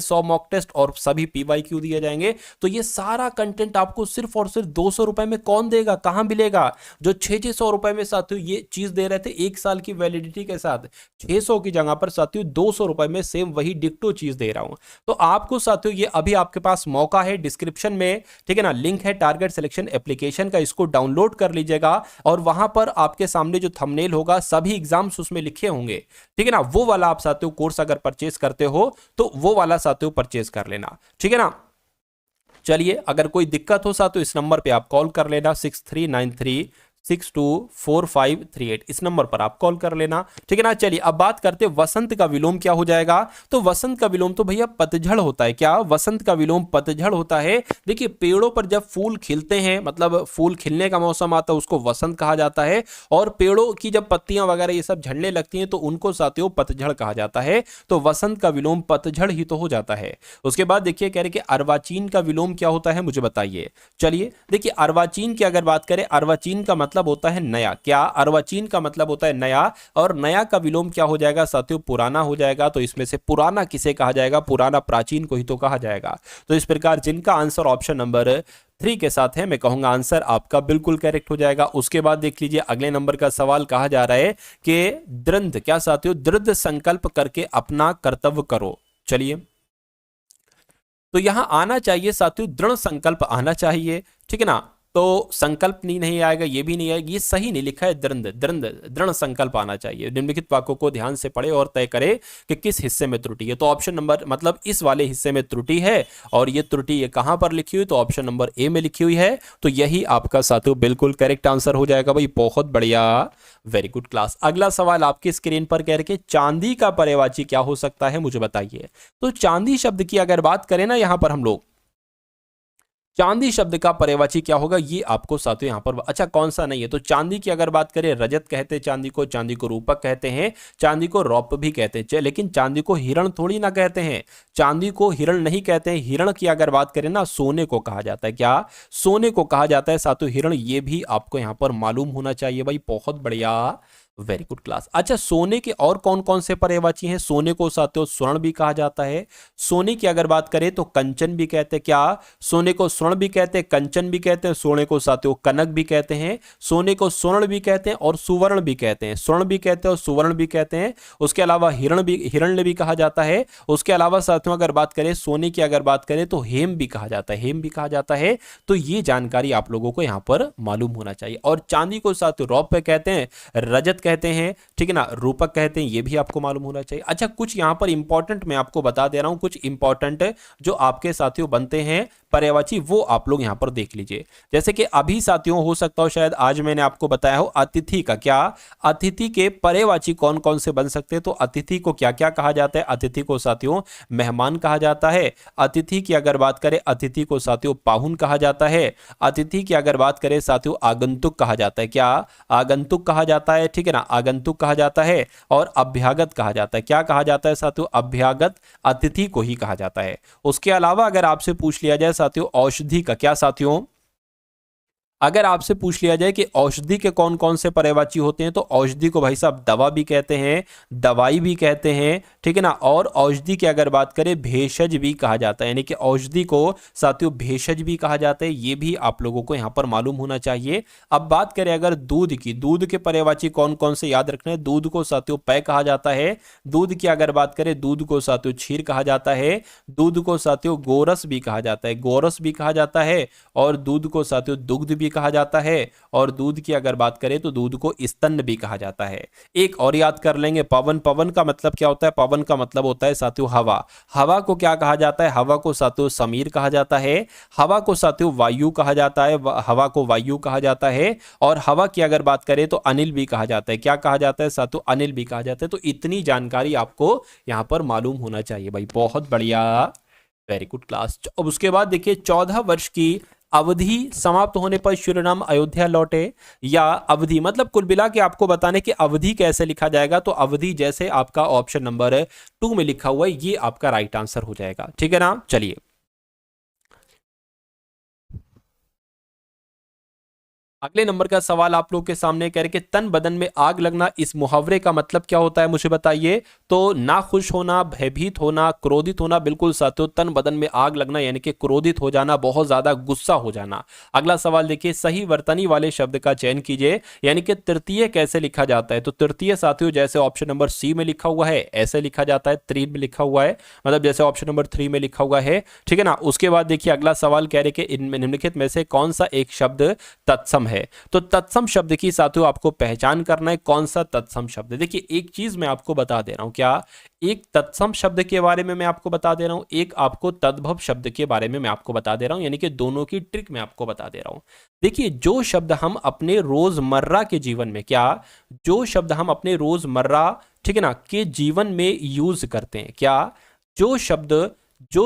Speaker 1: 100 मॉक टेस्ट और सभी पीवाईक्यू दिए जाएंगे। तो ये सारा कंटेंट आपको सिर्फ और सिर्फ 200 रुपए में कौन देगा, कहां मिलेगा। जो 600 रुपए में साथियों ये चीज दे रहे थे 1 साल की वैलिडिटी के साथ, 600 की जगह पर साथियों 200 रुपए में सेम वही डिक्टो चीज दे रहा हूं। तो आपको साथियों ये अभी आपके पास मौका है, डिस्क्रिप्शन में ठीक है ना लिंक है टारगेट सिलेक्शन एप्लीकेशन का, इसको डाउनलोड कर लीजिएगा, और वहां पर आपके सामने जो थंबनेल होगा सभी एग्जाम्स उसमें लिखे होंगे, ठीक है ना। वो वाला आप साथियों कोर्स अगर परचेस करते हो तो वो वाला साथियों परचेस कर लेना, ठीक है ना। चलिए, अगर कोई दिक्कत हो साथियों इस नंबर पे आप कॉल कर लेना, 6393624538, इस नंबर पर आप कॉल कर लेना, ठीक है ना। चलिए अब बात करते हैं वसंत का विलोम क्या हो जाएगा। तो वसंत का विलोम तो भैया पतझड़ होता है। क्या वसंत का विलोम पतझड़ होता है। देखिए पेड़ों पर जब फूल खिलते हैं, मतलब फूल खिलने का मौसम आता है, उसको वसंत कहा जाता है, और पेड़ों की जब पत्तियां वगैरह ये सब झड़ने लगती हैं तो उनको साथियों पतझड़ कहा जाता है। तो वसंत का विलोम पतझड़ ही तो हो जाता है। उसके बाद देखिए कह रहे कि अर्वाचीन का विलोम क्या होता है, मुझे बताइए। चलिए देखिए अर्वाचीन की अगर बात करें, अर्वाचीन का मतलब होता है नया, क्या अर्वाचीन का मतलब होता है नया, और नया का विलोम क्या हो जाएगा साथियों, पुराना हो जाएगा। तो इसमें से पुराना किसे कहा जाएगा, पुराना प्राचीन को ही तो कहा जाएगा। तो इस प्रकार जिनका आंसर ऑप्शन नंबर 3 के साथ है, मैं कहूंगा आंसर आपका बिल्कुल करेक्ट हो जाएगा। उसके बाद देख लीजिए अगले नंबर का सवाल, कहा जा रहा है कि दृढ़, क्या साथियों, दृढ़ संकल्प करके अपना कर्तव्य करो। चलिए, तो यहां आना चाहिए साथियों, दृढ़ संकल्प आना चाहिए, ठीक है ना। तो संकल्प नहीं आएगा, ये भी नहीं आएगा, ये सही नहीं लिखा है, दृढ़ दृढ़ दृढ़ संकल्प आना चाहिए। निम्नलिखित वाक्यों को ध्यान से पढ़े और तय करे कि किस हिस्से में त्रुटि है। तो ऑप्शन नंबर मतलब इस वाले हिस्से में त्रुटि है, और ये त्रुटि ये कहां पर लिखी हुई, तो ऑप्शन नंबर ए में लिखी हुई है। तो यही आपका साथियों बिल्कुल करेक्ट आंसर हो जाएगा भाई, बहुत बढ़िया, वेरी गुड क्लास। अगला सवाल आपकी स्क्रीन पर कह रहे चांदी का पर्यायवाची क्या हो सकता है, मुझे बताइए। तो चांदी शब्द की अगर बात करें ना, यहां पर हम लोग चांदी शब्द का पर्यायवाची क्या होगा, ये आपको साथियों यहां पर, अच्छा कौन सा नहीं है, तो चांदी की अगर बात करें, रजत कहते हैं चांदी को रूपक कहते हैं, चांदी को रौप्य भी कहते हैं, लेकिन चांदी को हिरण थोड़ी ना कहते हैं, चांदी को हिरण नहीं कहते हैं। हिरण की अगर बात करें ना, सोने को कहा जाता है, क्या सोने को कहा जाता है साथियों हिरण, ये भी आपको यहां पर मालूम होना चाहिए भाई, बहुत बढ़िया, वेरी गुड क्लास। अच्छा, सोने के और कौन कौन से पर्यायवाची हैं, सोने को साथियों स्वर्ण भी कहा जाता है, सोने की अगर बात करें तो कंचन भी कहते हैं, क्या सोने को स्वर्ण भी कहते हैं, कंचन भी कहते हैं, सोने को साथियों कनक भी कहते हैं, सोने को स्वर्ण भी कहते हैं और सुवर्ण भी कहते हैं, स्वर्ण भी कहते हैं और सुवर्ण भी कहते हैं। उसके अलावा हिरण्य भी कहा जाता है। उसके अलावा साथियों अगर बात करें सोने की अगर बात करें तो हेम भी कहा जाता है, हेम भी कहा जाता है। तो ये जानकारी आप लोगों को यहां पर मालूम होना चाहिए। और चांदी को साथियों रौप्य कहते हैं, रजत कहते हैं, ठीक है ना, रूपक कहते हैं, ये भी आपको मालूम होना चाहिए। अच्छा, कुछ यहां पर इंपॉर्टेंट मैं आपको बता दे रहा हूं, कुछ इंपॉर्टेंट जो आपके साथियों बनते हैं पर्यायवाची, वो आप लोग यहां पर देख लीजिए। जैसे कि अभी साथियों हो सकता हो शायद आज मैंने आपको बताया हो अतिथि का, क्या अतिथि के पर्यायवाची कौन कौन से बन सकते हैं। तो अतिथि को क्या क्या कहा जाता है, अतिथि को साथियों मेहमान कहा जाता है। अतिथि की अगर बात करें, अतिथि को साथियों पाहुन कहा जाता है। अतिथि की अगर बात करें साथियों आगंतुक कहा जाता है, क्या आगंतुक कहा जाता है, ठीक है ना, आगंतुक कहा जाता है। और अभ्यागत कहा जाता है, क्या कहा जाता है साथियों, अभ्यागत अतिथि को ही कहा जाता है। उसके अलावा अगर आपसे पूछ लिया जाए साथियों औषधि का, क्या साथियों अगर आपसे पूछ लिया जाए कि औषधि के कौन कौन से पर्यायवाची होते हैं, तो औषधि को भाई साहब दवा भी कहते हैं, दवाई भी कहते हैं, ठीक है ना। और औषधि की अगर बात करें भेषज भी कहा जाता है, यानी कि औषधि को साथियों भेषज भी कहा जाता है, ये भी आप लोगों को यहां पर मालूम होना चाहिए। अब बात करें अगर दूध की, दूध के पर्यायवाची कौन कौन से याद रखना है, दूध को साथियों पेय कहा जाता है। दूध की अगर बात करें, दूध को साथियों क्षीर कहा जाता है। दूध को साथियों गोरस भी कहा जाता है, गोरस भी कहा जाता है। और दूध को साथियों दुग्ध भी कहा जाता है। और दूध की अगर बात करें तो दूध को स्तन भी कहा जाता है। एक और याद कर लेंगे, पवन, पवन का मतलब क्या होता है, पवन का मतलब होता है साथियों हवा। हवा को क्या कहा जाता है, हवा को साथियों समीर कहा जाता है। हवा को साथियों वायु कहा जाता है, हवा को वायु कहा जाता है। और हवा की अगर बात करें तो अनिल भी कहा जाता है, क्या कहा जाता है साथियों, अनिल भी कहा जाता है। तो इतनी जानकारी आपको यहां पर मालूम होना चाहिए भाई, बहुत बढ़िया, वेरी गुड क्लास। अब उसके बाद देखिए 14 वर्ष की अवधि समाप्त होने पर श्रीराम अयोध्या लौटे, या अवधि मतलब कुल मिला के आपको बताने की अवधि कैसे लिखा जाएगा। तो अवधि जैसे आपका ऑप्शन नंबर 2 में लिखा हुआ है, ये आपका राइट आंसर हो जाएगा, ठीक है ना। चलिए अगले नंबर का सवाल आप लोग के सामने कह रहे कि तन बदन में आग लगना, इस मुहावरे का मतलब क्या होता है, मुझे बताइए। तो ना खुश होना, भयभीत होना, क्रोधित होना, बिल्कुल साथियों तन बदन में आग लगना यानी कि क्रोधित हो जाना, बहुत ज्यादा गुस्सा हो जाना। अगला सवाल देखिए, सही वर्तनी वाले शब्द का चयन कीजिए, यानी कि तृतीय कैसे लिखा जाता है। तो तृतीय साथियों जैसे ऑप्शन नंबर सी में लिखा हुआ है ऐसे लिखा जाता है, 3 में लिखा हुआ है, मतलब जैसे ऑप्शन नंबर 3 में लिखा हुआ है, ठीक है ना। उसके बाद देखिए अगला सवाल कह रहे कि इनमें निम्नलिखित में से कौन सा एक शब्द तत्सम है। तो तत्सम शब्द की साथियों आपको पहचान करना है, कौन सा तत्सम शब्द। देखिए एक चीज मैं आपको बता दे रहा हूं, क्या एक तत्सम शब्द के बारे में मैं आपको बता दे रहा हूं, एक आपको तद्भव शब्द के बारे में मैं आपको बता दे रहा हूं, यानी कि दोनों की ट्रिक मैं आपको बता दे रहा हूं। देखिए जो शब्द हम अपने रोजमर्रा के जीवन में, क्या जो शब्द हम अपने रोजमर्रा, ठीक है ना, के जीवन में यूज करते हैं, क्या जो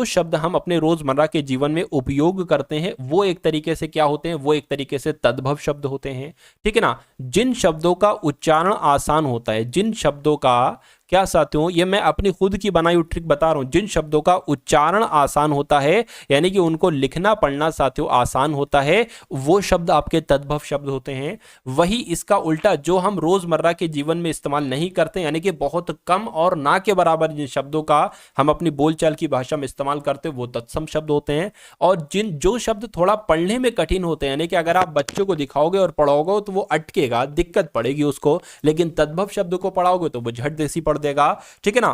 Speaker 1: शब्द हम अपने रोजमर्रा के जीवन में उपयोग करते हैं वो एक तरीके से क्या होते हैं, वो एक तरीके से तद्भव शब्द होते हैं, ठीक है ना। जिन शब्दों का उच्चारण आसान होता है, जिन शब्दों का क्या साथियों, ये मैं अपनी खुद की बनाई हुई ट्रिक बता रहा हूं। जिन शब्दों का उच्चारण आसान होता है, यानी कि उनको लिखना पढ़ना साथियों आसान होता है, वो शब्द आपके तद्भव शब्द होते हैं। वही इसका उल्टा, जो हम रोजमर्रा के जीवन में इस्तेमाल नहीं करते, यानी कि बहुत कम और ना के बराबर जिन शब्दों का हम अपनी बोलचाल की भाषा में इस्तेमाल करते हैं, वो तत्सम शब्द होते हैं। और जो शब्द थोड़ा पढ़ने में कठिन होते हैं, यानी कि अगर आप बच्चों को दिखाओगे और पढ़ोगे तो वो अटकेगा, दिक्कत पड़ेगी उसको, लेकिन तद्भव शब्द को पढ़ाओगे तो वो झट देसी पढ़ देगा। ठीक है ना।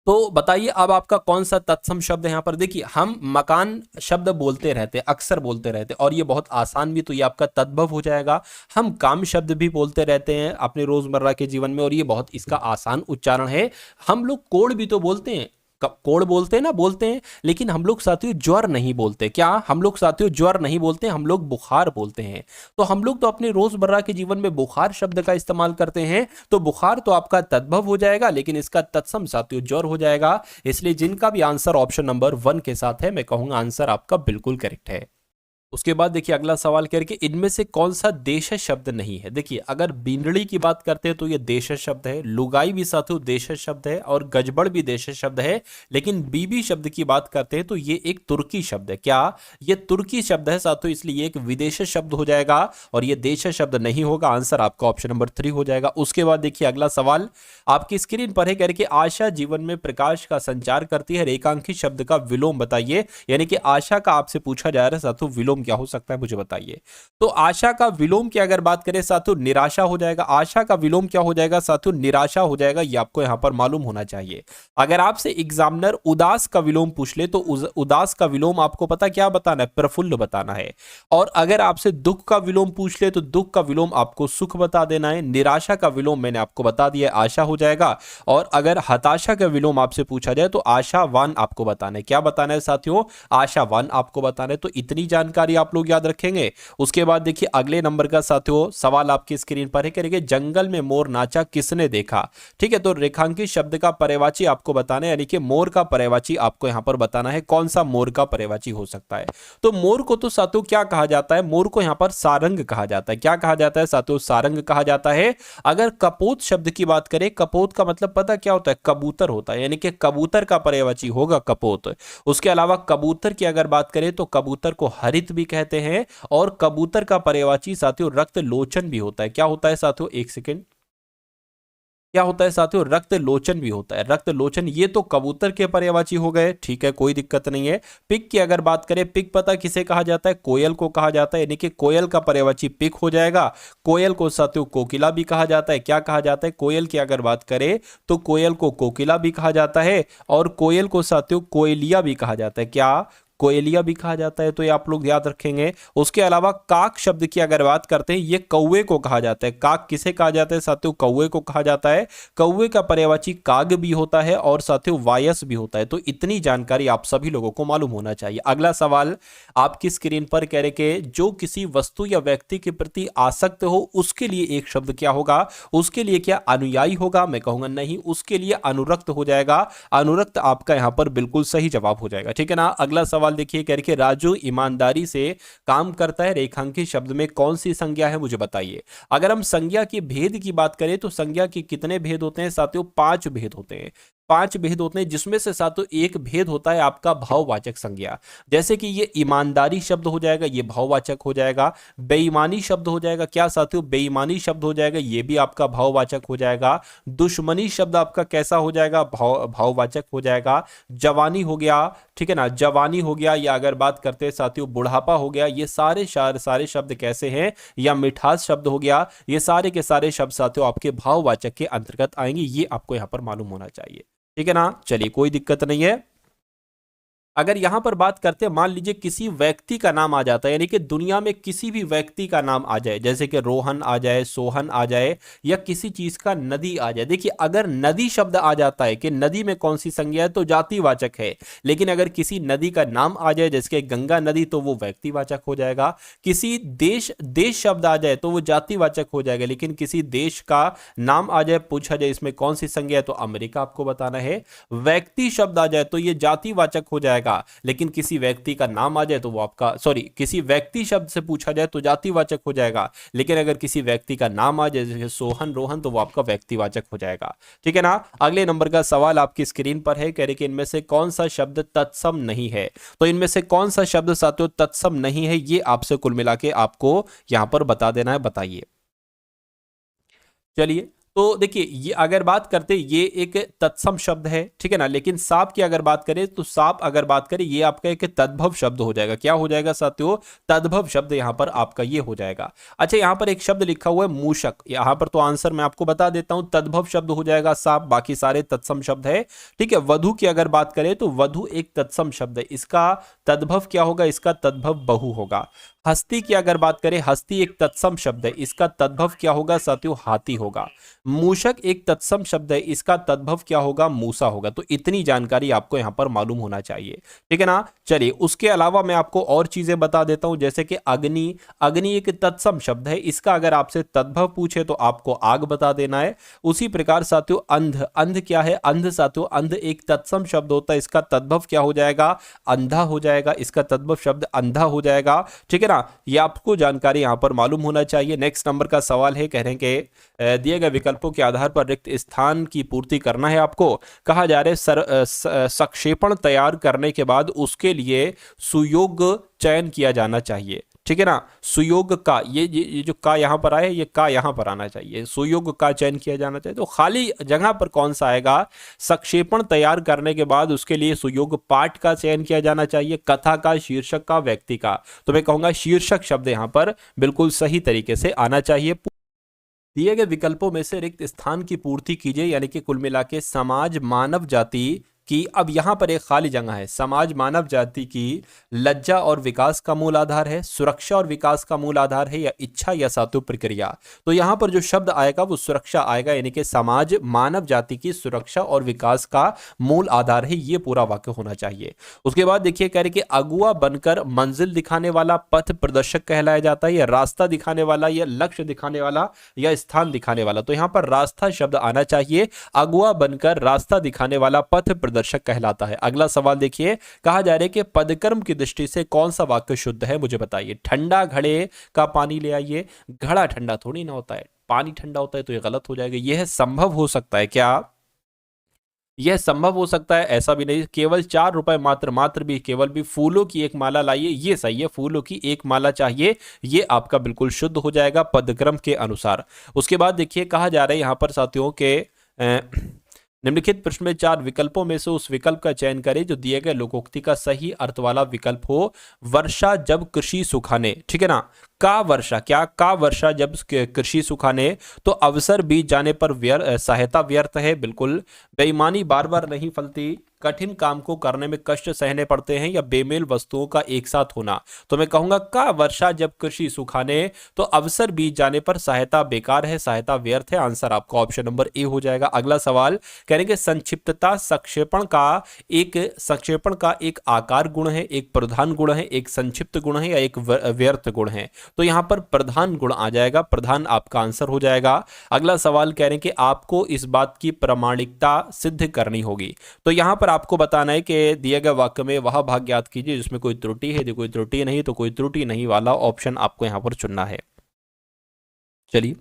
Speaker 1: तो बताइए अब आपका कौन सा तत्सम शब्द है। यहां पर देखिए, हम मकान शब्द बोलते रहते, अक्सर बोलते रहते, और ये बहुत आसान भी, तो ये आपका तद्भव हो जाएगा। हम काम शब्द भी बोलते रहते हैं अपने रोजमर्रा के जीवन में, और ये बहुत इसका आसान उच्चारण है। हम लोग कोड़ भी तो बोलते हैं, कोड़ बोलते हैं ना, बोलते हैं, लेकिन हम लोग साथियों ज्वर नहीं बोलते। क्या हम लोग साथियों ज्वर नहीं बोलते, हम लोग बुखार बोलते हैं। तो हम लोग तो अपने रोजमर्रा के जीवन में बुखार शब्द का इस्तेमाल करते हैं, तो बुखार तो आपका तद्भव हो जाएगा, लेकिन इसका तत्सम साथियों ज्वर हो जाएगा। इसलिए जिनका भी आंसर ऑप्शन नंबर 1 के साथ है, मैं कहूंगा आंसर आपका बिल्कुल करेक्ट है। उसके बाद देखिए अगला सवाल करके, इनमें से कौन सा देश शब्द नहीं है। देखिए, अगर बींदड़ी की बात करते हैं तो ये देश शब्द है, लुगाई भी साथियों देश शब्द है, और गजबड़ भी देश शब्द है। लेकिन बीबी शब्द की बात करते हैं तो ये एक तुर्की शब्द है। क्या ये तुर्की शब्द है साथियों, इसलिए एक विदेश शब्द हो जाएगा, और ये देश शब्द नहीं होगा। आंसर आपका ऑप्शन नंबर 3 हो जाएगा। उसके बाद देखिए अगला सवाल आपकी स्क्रीन पर है, करके आशा जीवन में प्रकाश का संचार करती है, रेखांकित शब्द का विलोम बताइए। यानी कि आशा का आपसे पूछा जा रहा है साथियों, विलोम क्या हो सकता है, मुझे बताइए। तो आशा का विलोम की अगर बात करें साथियों, निराशा हो जाएगा। आशा का विलोम क्या हो जाएगा साथियों, निराशा हो जाएगा। ये आपको यहां पर मालूम होना चाहिए। अगर आपसे एग्जामिनर उदास का विलोम पूछ ले तो उदास का विलोम आपको पता क्या बताना है, प्रफुल्ल बताना है। और अगर आपसे दुख का विलोम पूछ ले तो दुख का विलोम आपको सुख बता देना है। निराशा का विलोम मैंने आपको बता दिया, आशा हो जाएगा। और अगर हताशा का विलोम आपसे पूछा जाए तो आशावान आपको बताना है। क्या बताना है साथियों, आशावान आपको बताना है। तो इतनी जानकारी आप लोग याद रखेंगे। उसके बाद देखिए अगले नंबर का साथियों सवाल आपकी स्क्रीन पर है, करेंगे जंगल में मोर नाचा किसने देखा। ठीक है, तो रेखांकित शब्द का पर्यायवाची आपको बताना है, यानी कि मोर का पर्यायवाची आपको यहां पर बताना है। कौन सा मोर का पर्यायवाची हो सकता है। तो मोर को तो साथियों क्या कहा जाता है, मोर को यहां पर सारंग कहा जाता है। क्या कहा जाता है साथियों, सारंग कहा जाता है। अगर कपोत शब्द की बात करें, कपोत का मतलब पता क्या होता है, कबूतर होता है, यानी कि कबूतर का पर्यायवाची होगा कपोत। उसके अलावा कबूतर की अगर बात करें तो कबूतर को हरित भी कहते हैं, और कबूतर का पर्यायवाची साथियों रक्त लोचन भी होता है। क्या होता है साथियों, एक सेकेंड, क्या होता है साथियों, रक्त लोचन भी होता है। रक्त लोचन, ये तो कबूतर के पर्यायवाची हो गए, ठीक है, कोई दिक्कत नहीं है। पिक की अगर बात करें, पिक पता किसे कहा जाता है, कोयल को कहा जाता है, यानी कि कोयल का पर्यायवाची पिक हो जाएगा। कोयल को साथियों कोकिला भी कहा जाता है। क्या कहा जाता है, कोयल की अगर बात करें तो कोयल को कोकिला भी कहा जाता है, और कोयल को साथियों कोयलिया भी कहा जाता है। क्या, कोयलिया भी कहा जाता है। तो ये आप लोग याद रखेंगे। उसके अलावा काक शब्द की अगर बात करते हैं, ये कौवे को कहा जाता है। काक किसे कहा जाता है साथियों, कौवे को कहा जाता है। कौवे का पर्यायवाची काग भी होता है, और साथियों वायस भी होता है। तो इतनी जानकारी आप सभी लोगों को मालूम होना चाहिए। अगला सवाल आपकी स्क्रीन पर कह रहे कि जो किसी वस्तु या व्यक्ति के प्रति आसक्त हो उसके लिए एक शब्द क्या होगा, उसके लिए क्या अनुयायी होगा, मैं कहूंगा नहीं, उसके लिए अनुरक्त हो जाएगा। अनुरक्त आपका यहां पर बिल्कुल सही जवाब हो जाएगा। ठीक है ना। अगला सवाल देखिए, कह रहे राजू ईमानदारी से काम करता है, रेखांकित शब्द में कौन सी संज्ञा है, मुझे बताइए। अगर हम संज्ञा के भेद की बात करें तो संज्ञा के कितने भेद होते हैं साथियों, 5 भेद होते हैं। 5 भेद होते हैं, जिसमें से साथियों एक भेद होता है आपका भाववाचक संज्ञा। जैसे कि ये ईमानदारी शब्द हो जाएगा, ये भाववाचक हो जाएगा। बेईमानी शब्द हो जाएगा, क्या साथियों, बेईमानी शब्द हो जाएगा, ये भी आपका भाववाचक हो जाएगा। दुश्मनी शब्द आपका कैसा हो जाएगा, भाववाचक हो जाएगा। जवानी हो गया, ठीक है ना, जवानी हो गया, या अगर बात करते हैं साथियों बुढ़ापा हो गया। ये सारे सारे शब्द कैसे हैं, या मिठास शब्द हो गया, ये सारे के सारे शब्द साथियों आपके भाववाचक के अंतर्गत आएंगे। ये आपको यहां पर मालूम होना चाहिए। ठीक है ना, चलिए कोई दिक्कत नहीं है। अगर यहां पर बात करते हैं, मान लीजिए किसी व्यक्ति का नाम आ जाता है, यानी कि दुनिया में किसी भी व्यक्ति का नाम आ जाए, जैसे कि रोहन आ जाए, सोहन आ जाए, या किसी चीज का नदी आ जाए। देखिए अगर नदी शब्द आ जाता है कि नदी में कौन सी संज्ञा है, तो जातिवाचक है। लेकिन अगर किसी नदी का नाम आ जाए, जैसे गंगा नदी, तो वो व्यक्तिवाचक हो जाएगा। किसी देश शब्द आ जाए तो वो जातिवाचक हो जाएगा। लेकिन किसी देश का नाम आ जाए, पूछा जाए इसमें कौन सी संज्ञा है, तो अमेरिका आपको बताना है। व्यक्ति शब्द आ जाए तो ये जातिवाचक हो जाएगा। जाएगा, लेकिन किसी व्यक्ति का नाम आ जाए तो वो आपका किसी व्यक्ति शब्द से पूछा जाए तो जातिवाचक हो जाएगा, लेकिन अगर किसी व्यक्ति का नाम आ जाए जैसे सोहन रोहन तो वो आपका व्यक्तिवाचक हो जाएगा। ठीक है ना। अगले नंबर का सवाल आपकी स्क्रीन पर है, कह रहे कि इनमें से कौन सा शब्द तत्सम नहीं है। तो इनमें से कौन सा शब्द साथियों तत्सम नहीं है, ये आपसे कुल मिला के आपको यहां पर बता देना है। बताइए। चलिए, तो देखिए ये अगर बात करते ये एक तत्सम शब्द है, ठीक है ना, लेकिन सांप की अगर बात करें तो सांप अगर बात करें ये आपका एक तद्भव शब्द हो जाएगा। क्या हो जाएगा साथियों, तद्भव शब्द यहां पर आपका ये हो जाएगा। अच्छा, यहां पर एक शब्द लिखा हुआ है मूषक, यहां पर तो आंसर मैं आपको बता देता हूं, तद्भव शब्द हो जाएगा सांप, बाकी सारे तत्सम शब्द है। ठीक है, वधु की अगर बात करें तो वधु एक तत्सम शब्द है, इसका तद्भव क्या होगा, इसका तद्भव बहु होगा। हस्ती की अगर बात करें, हस्ती एक तत्सम शब्द है, इसका तद्भव क्या होगा साथियों, हाथी होगा। मूषक एक तत्सम शब्द है, इसका तद्भव क्या होगा, मूसा होगा। तो इतनी जानकारी आपको यहां पर मालूम होना चाहिए। ठीक है ना। चलिए, उसके अलावा मैं आपको और चीजें बता देता हूं, जैसे कि अग्नि, अग्नि एक तत्सम शब्द है, इसका अगर आपसे तद्भव पूछे तो आपको आग बता देना है। उसी प्रकार साथियों अंध, अंध क्या है, अंध साथियों अंध एक तत्सम शब्द होता है, इसका तद्भव क्या हो जाएगा, अंधा हो जाएगा, इसका तद्भव शब्द अंधा हो जाएगा। ठीक है ना, ये आपको जानकारी यहां पर मालूम होना चाहिए। नेक्स्ट नंबर का सवाल है, कह रहे हैं कि दिए गए विकल्पों के आधार पर रिक्त स्थान की पूर्ति करना है आपको। कहा जा रहा है संक्षेपण तैयार करने के बाद उसके लिए सुयोग्य चयन किया जाना चाहिए। ठीक है ना, सुयोग का ये जो का यहां पर आए, ये का यहां पर आना चाहिए, सुयोग का चयन किया जाना चाहिए। तो खाली जगह पर कौन सा आएगा, संक्षेपण तैयार करने के बाद उसके लिए सुयोग पाठ का चयन किया जाना चाहिए, कथा का, शीर्षक का, व्यक्ति का। तो मैं कहूंगा शीर्षक शब्द यहां पर बिल्कुल सही तरीके से आना चाहिए। दिए गए विकल्पों में से रिक्त स्थान की पूर्ति कीजिए, यानी कि कुल मिला के समाज मानव जाति कि अब यहां पर एक खाली जगह है, समाज मानव जाति की लज्जा और विकास का मूल आधार है, सुरक्षा और विकास का मूल आधार है, या इच्छा या सातु प्रक्रिया। तो यहां पर जो शब्द आएगा वो सुरक्षा आएगा, यानी कि समाज मानव जाति की सुरक्षा और विकास का मूल आधार है, ये पूरा वाक्य होना चाहिए। उसके बाद देखिए, कह रहे कि अगुआ बनकर मंजिल दिखाने वाला पथ प्रदर्शक कहलाया जाता है, या रास्ता दिखाने वाला, या लक्ष्य दिखाने वाला, या स्थान दिखाने वाला। तो यहां पर रास्ता शब्द आना चाहिए, अगुआ बनकर रास्ता दिखाने वाला पथ दर्शक कहलाता है। अगला सवाल देखिए, कहा जा रहा है कि पदक्रम की दृष्टि से कौन सा वाक्य शुद्ध है, मुझे बताइए। ठंडा घड़े का पानी ले आइए, घड़ा ठंडा थोड़ी ना होता है, पानी ठंडा होता है, तो ये गलत हो जाएगा। यह संभव हो सकता है क्या, यह संभव हो सकता है, ऐसा भी नहीं। केवल 4 रुपए मात्र भी, केवल भी फूलों की एक माला लाइए, ये सही है, फूलों की एक माला चाहिए, ये आपका बिल्कुल शुद्ध हो जाएगा पदक्रम के अनुसार। उसके बाद देखिए, कहा जा रहा है यहां पर साथियों के निम्नलिखित प्रश्न में 4 विकल्पों में से उस विकल्प का चयन करें जो दिए गए लोकोक्ति का सही अर्थ वाला विकल्प हो। वर्षा जब कृषि सुखाने, ठीक है ना, का वर्षा, क्या का वर्षा जब कृषि सुखाने, तो अवसर बीत जाने पर सहायता व्यर्थ है, बिल्कुल। बेईमानी बार बार नहीं फलती, कठिन काम को करने में कष्ट सहने पड़ते हैं, या बेमेल वस्तुओं का एक साथ होना। तो मैं कहूंगा का वर्षा जब कृषि सुखाने, तो अवसर बीत जाने पर सहायता बेकार है, सहायता व्यर्थ है। आंसर आपका ऑप्शन नंबर ए हो जाएगा। अगला सवाल करेंगे, संक्षिप्तता संक्षेपण का एक आकार गुण है, एक प्रधान गुण है, एक संक्षिप्त गुण है, या एक व्यर्थ गुण है। तो यहां पर प्रधान गुण आ जाएगा, प्रधान आपका आंसर हो जाएगा। अगला सवाल कह रहे हैं कि आपको इस बात की प्रामाणिकता सिद्ध करनी होगी। तो यहां पर आपको बताना है कि दिए गए वाक्य में वह भाग ज्ञात कीजिए जिसमें कोई त्रुटि है, यदि कोई त्रुटि नहीं तो कोई त्रुटि नहीं वाला ऑप्शन आपको यहां पर चुनना है। चलिए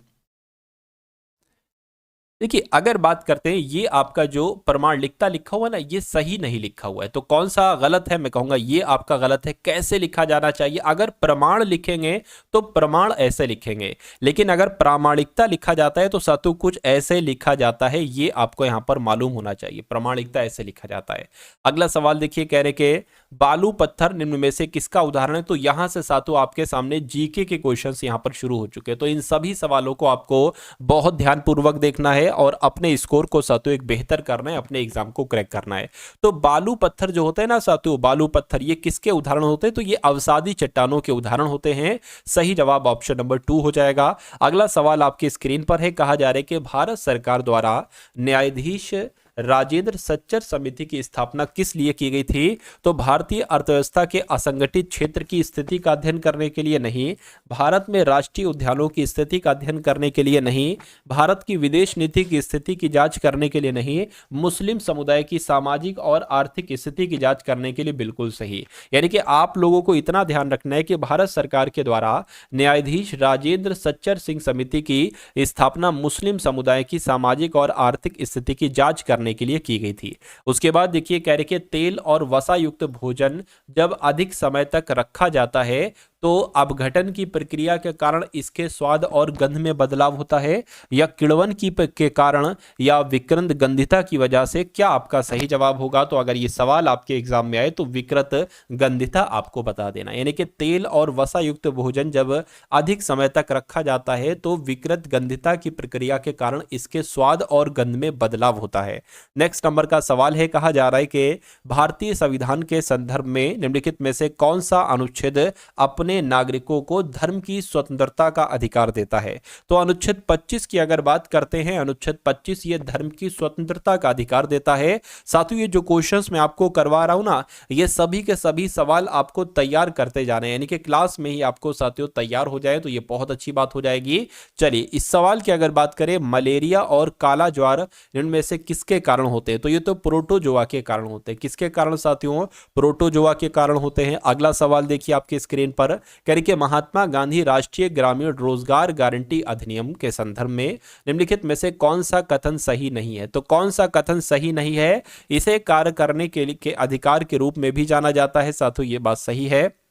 Speaker 1: देखिए, अगर बात करते हैं, ये आपका जो प्रमाणिकता लिखा हुआ ना, ये सही नहीं लिखा हुआ है। तो कौन सा गलत है, मैं कहूंगा ये आपका गलत है। कैसे लिखा जाना चाहिए, अगर प्रमाण लिखेंगे तो प्रमाण ऐसे लिखेंगे, लेकिन अगर प्रामाणिकता लिखा जाता है तो सातु कुछ ऐसे लिखा जाता है, ये आपको यहां पर मालूम होना चाहिए। प्रमाणिकता ऐसे लिखा जाता है। अगला सवाल देखिए, कह रहे कि बालू पत्थर निम्न में से किसका उदाहरण है। तो यहां से सातु आपके सामने जीके के क्वेश्चंस यहां पर शुरू हो चुके हैं। तो इन सभी सवालों को आपको बहुत ध्यानपूर्वक देखना है और अपने स्कोर को सातु एक बेहतर करना है, अपने एग्जाम को क्रैक करना है। तो बालू पत्थर जो होते हैं ना सातु, बालू पत्थर, ये किसके उदाहरण होते हैं, तो ये अवसादी चट्टानों के उदाहरण होते हैं। सही जवाब ऑप्शन नंबर 2 हो जाएगा। अगला सवाल आपकी स्क्रीन पर है, कहा जा रहा है कि भारत सरकार द्वारा न्यायाधीश राजेंद्र सच्चर समिति की स्थापना किस लिए की गई थी? तो भारतीय अर्थव्यवस्था के असंगठित क्षेत्र की स्थिति का अध्ययन करने के लिए नहीं, भारत में राष्ट्रीय उद्यानों की स्थिति का अध्ययन करने के लिए नहीं, भारत की विदेश नीति की स्थिति की जांच करने के लिए नहीं, मुस्लिम समुदाय की सामाजिक और आर्थिक स्थिति की जांच करने के लिए। बिल्कुल सही। यानी कि आप लोगों को इतना ध्यान रखना है कि भारत सरकार के द्वारा न्यायाधीश राजेंद्र सच्चर सिंह समिति की स्थापना मुस्लिम समुदाय की सामाजिक और आर्थिक स्थिति की जांच करने के लिए की गई थी। उसके बाद देखिए कह रहे कि तेल और वसा युक्त भोजन जब अधिक समय तक रखा जाता है तो अपघटन की प्रक्रिया के कारण इसके स्वाद और गंध में बदलाव होता है, या किण्वन के कारण, या विकृत गंधिता की वजह से। क्या आपका सही जवाब होगा? तो अगर ये सवाल आपके एग्जाम में आए तो विकृत गंधिता आपको बता देना। यानी कि तेल और वसा युक्त भोजन जब अधिक समय तक रखा जाता है तो विकृत गंधिता की प्रक्रिया के कारण इसके स्वाद और गंध में बदलाव होता है। नेक्स्ट नंबर का सवाल है, कहा जा रहा है कि भारतीय संविधान के संदर्भ में निम्नलिखित में से कौन सा अनुच्छेद अपने नागरिकों को धर्म की स्वतंत्रता का अधिकार देता है? तो अनुच्छेद 25 की अगर बात करते हैं, अनुच्छेद 25 ये धर्म की स्वतंत्रता का अधिकार देता है। साथियों ये जो क्वेश्चंस मैं आपको करवा रहा हूं ना, ये सभी के सभी सवाल आपको तैयार करते जाने, यानी कि क्लास में ही आपको साथियों तैयार हो जाए तो ये बहुत अच्छी बात हो जाएगी। चलिए इस सवाल की अगर बात करें, मलेरिया और काला ज्वार इनमें से किसके कारण होते हैं? तो ये तो प्रोटोजोआ के कारण होते हैं। किसके कारण साथियों? प्रोटोजोआ के कारण होते हैं। अगला सवाल देखिए आपकी स्क्रीन पर, कह रही कि महात्मा गांधी राष्ट्रीय ग्रामीण रोजगार गारंटी अधिनियम के संदर्भ में निम्नलिखित में से कौन सा कथन सही नहीं है? तो कौन सा कथन सही नहीं है? इसे कार्य करने के अधिकार के रूप में भी जाना जाता है। साथियों ये बात सही है।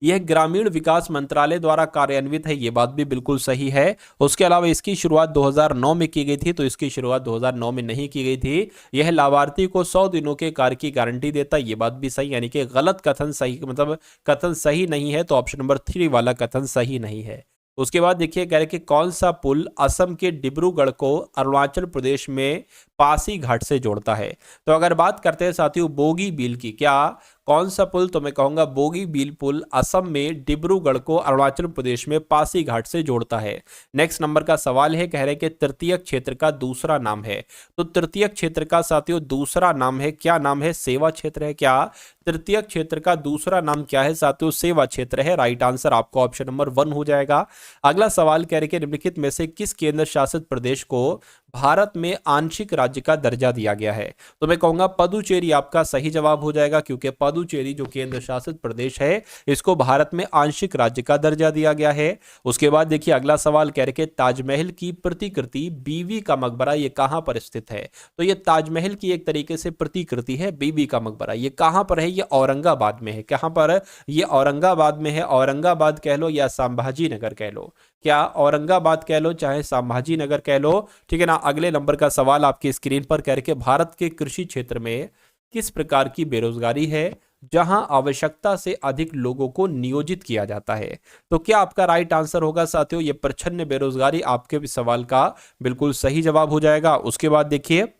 Speaker 1: यह ग्रामीण विकास मंत्रालय द्वारा कार्यान्वित है, यह बात भी बिल्कुल सही है। उसके अलावा इसकी शुरुआत 2009 में की गई थी, तो इसकी शुरुआत 2009 में नहीं की गई थी। यह लाभार्थी को 100 दिनों के कार्य की गारंटी देता है, यह बात भी सही। यानी कि गलत कथन सही, मतलब कथन सही नहीं है, तो ऑप्शन नंबर 3 वाला कथन सही नहीं है। उसके बाद देखिए कह रहे कि कौन सा पुल असम के डिब्रूगढ़ को अरुणाचल प्रदेश में पासी घाट से जोड़ता है? तो अगर बात करते हैं साथियों बोगी बील की, क्या कौन सा पुल? तो मैं कहूंगा बोगी बील पुल असम में डिब्रूगढ़ को अरुणाचल प्रदेश में पासी घाट से जोड़ता है। नेक्स्ट नंबर का सवाल है, कह रहे कि तृतीयक क्षेत्र का दूसरा नाम है। तो तृतीयक क्षेत्र का साथियों दूसरा नाम है, क्या नाम है? सेवा क्षेत्र है। क्या तृतीयक क्षेत्र का दूसरा नाम क्या है साथियों? सेवा क्षेत्र है। राइट आंसर आपको ऑप्शन नंबर 1 हो जाएगा। अगला सवाल कह रहे कि निम्नलिखित में से किस केंद्र शासित प्रदेश को भारत में आंशिक राज्य का दर्जा दिया गया है? तो मैं कहूंगा पदुचेरी आपका सही जवाब हो जाएगा, क्योंकि पदुचेरी जो केंद्र शासित प्रदेश है इसको भारत में आंशिक राज्य का दर्जा दिया गया है। उसके बाद देखिए अगला सवाल कह रहे ताजमहल की प्रतिकृति बीबी का मकबरा ये कहां पर स्थित है? तो ये ताजमहल की एक तरीके से प्रतिकृति है बीबी का मकबरा, ये कहां पर है? ये औरंगाबाद में है। कहां पर? ये औरंगाबाद में है। औरंगाबाद कह लो या संभाजी नगर कह लो, क्या औरंगाबाद कह लो चाहे संभाजी नगर कह लो, ठीक है ना। अगले नंबर का सवाल आपकी स्क्रीन पर कह रहे भारत के कृषि क्षेत्र में किस प्रकार की बेरोजगारी है जहां आवश्यकता से अधिक लोगों को नियोजित किया जाता है? तो क्या आपका राइट आंसर होगा साथियों ये प्रच्छन्न बेरोजगारी? आपके भी सवाल का बिल्कुल सही जवाब हो जाएगा। उसके बाद देखिए कह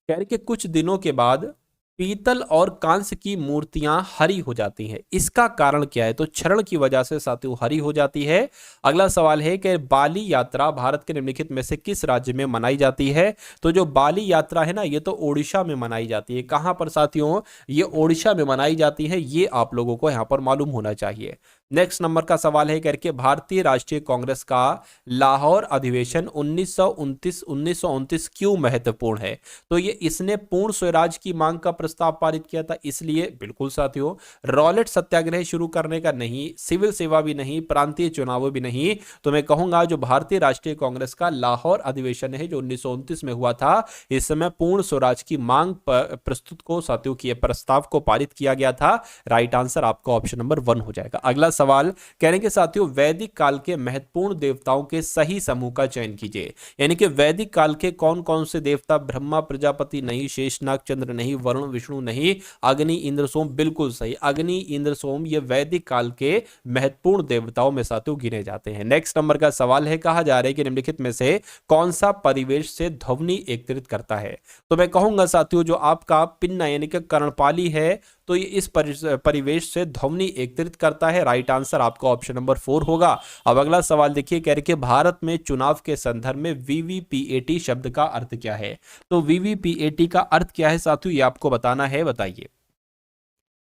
Speaker 1: रहे कि कुछ दिनों के बाद पीतल और कांस्य की मूर्तियां हरी हो जाती हैं, इसका कारण क्या है? तो क्षरण की वजह से साथियों हरी हो जाती है। अगला सवाल है कि बाली यात्रा भारत के निम्नलिखित में से किस राज्य में मनाई जाती है? तो जो बाली यात्रा है ना ये तो ओडिशा में मनाई जाती है। कहां पर साथियों? ये ओडिशा में मनाई जाती है, ये आप लोगों को यहां पर मालूम होना चाहिए। नेक्स्ट नंबर का सवाल है करके भारतीय राष्ट्रीय कांग्रेस का लाहौर अधिवेशन 1929 क्यों महत्वपूर्ण है? तो ये इसने पूर्ण स्वराज की मांग का प्रस्ताव पारित किया था, इसलिए। बिल्कुल साथियों, रॉलेट सत्याग्रह शुरू करने का नहीं, सिविल सेवा भी नहीं, प्रांतीय चुनाव भी नहीं। तो मैं कहूंगा जो भारतीय राष्ट्रीय कांग्रेस का लाहौर अधिवेशन है जो 1929 में हुआ था, इस समय पूर्ण स्वराज की मांग प्रस्तुत को साथियों की प्रस्ताव को पारित किया गया था। राइट आंसर आपका ऑप्शन नंबर 1 हो जाएगा। अगला सवाल कहने के साथियों वैदिक काल के महत्वपूर्ण देवताओं के सही समूह का चयन कीजिए। यानी कि वैदिक काल के कौन कौन से देवता? ब्रह्मा प्रजापति नहीं, शेषनाग चंद्र नहीं, वरुण विष्णु नहीं, अग्नि इंद्र सोम। बिल्कुल सही, अग्नि इंद्र सोम ये वैदिक काल के महत्वपूर्ण देवताओं में साथियों गिने जाते हैं। नेक्स्ट नंबर का सवाल है, कहा जा रहा है कि निम्नलिखित में से कौन सा परिवेश से ध्वनि एकत्रित करता है? तो मैं कहूंगा साथियों जो आपका पिन्ना यानी कि कर्णपाली है तो ये इस परिवेश से ध्वनि एकत्रित करता है। राइट राइट आंसर आपका ऑप्शन नंबर 4 होगा। अब अगला सवाल देखिए, कह रहे कि भारत में चुनाव के संदर्भ में वीवीपीएटी शब्द का अर्थ क्या है। तो वीवीपीएटी का अर्थ क्या है साथियों, ये आपको बताना है, बताइए।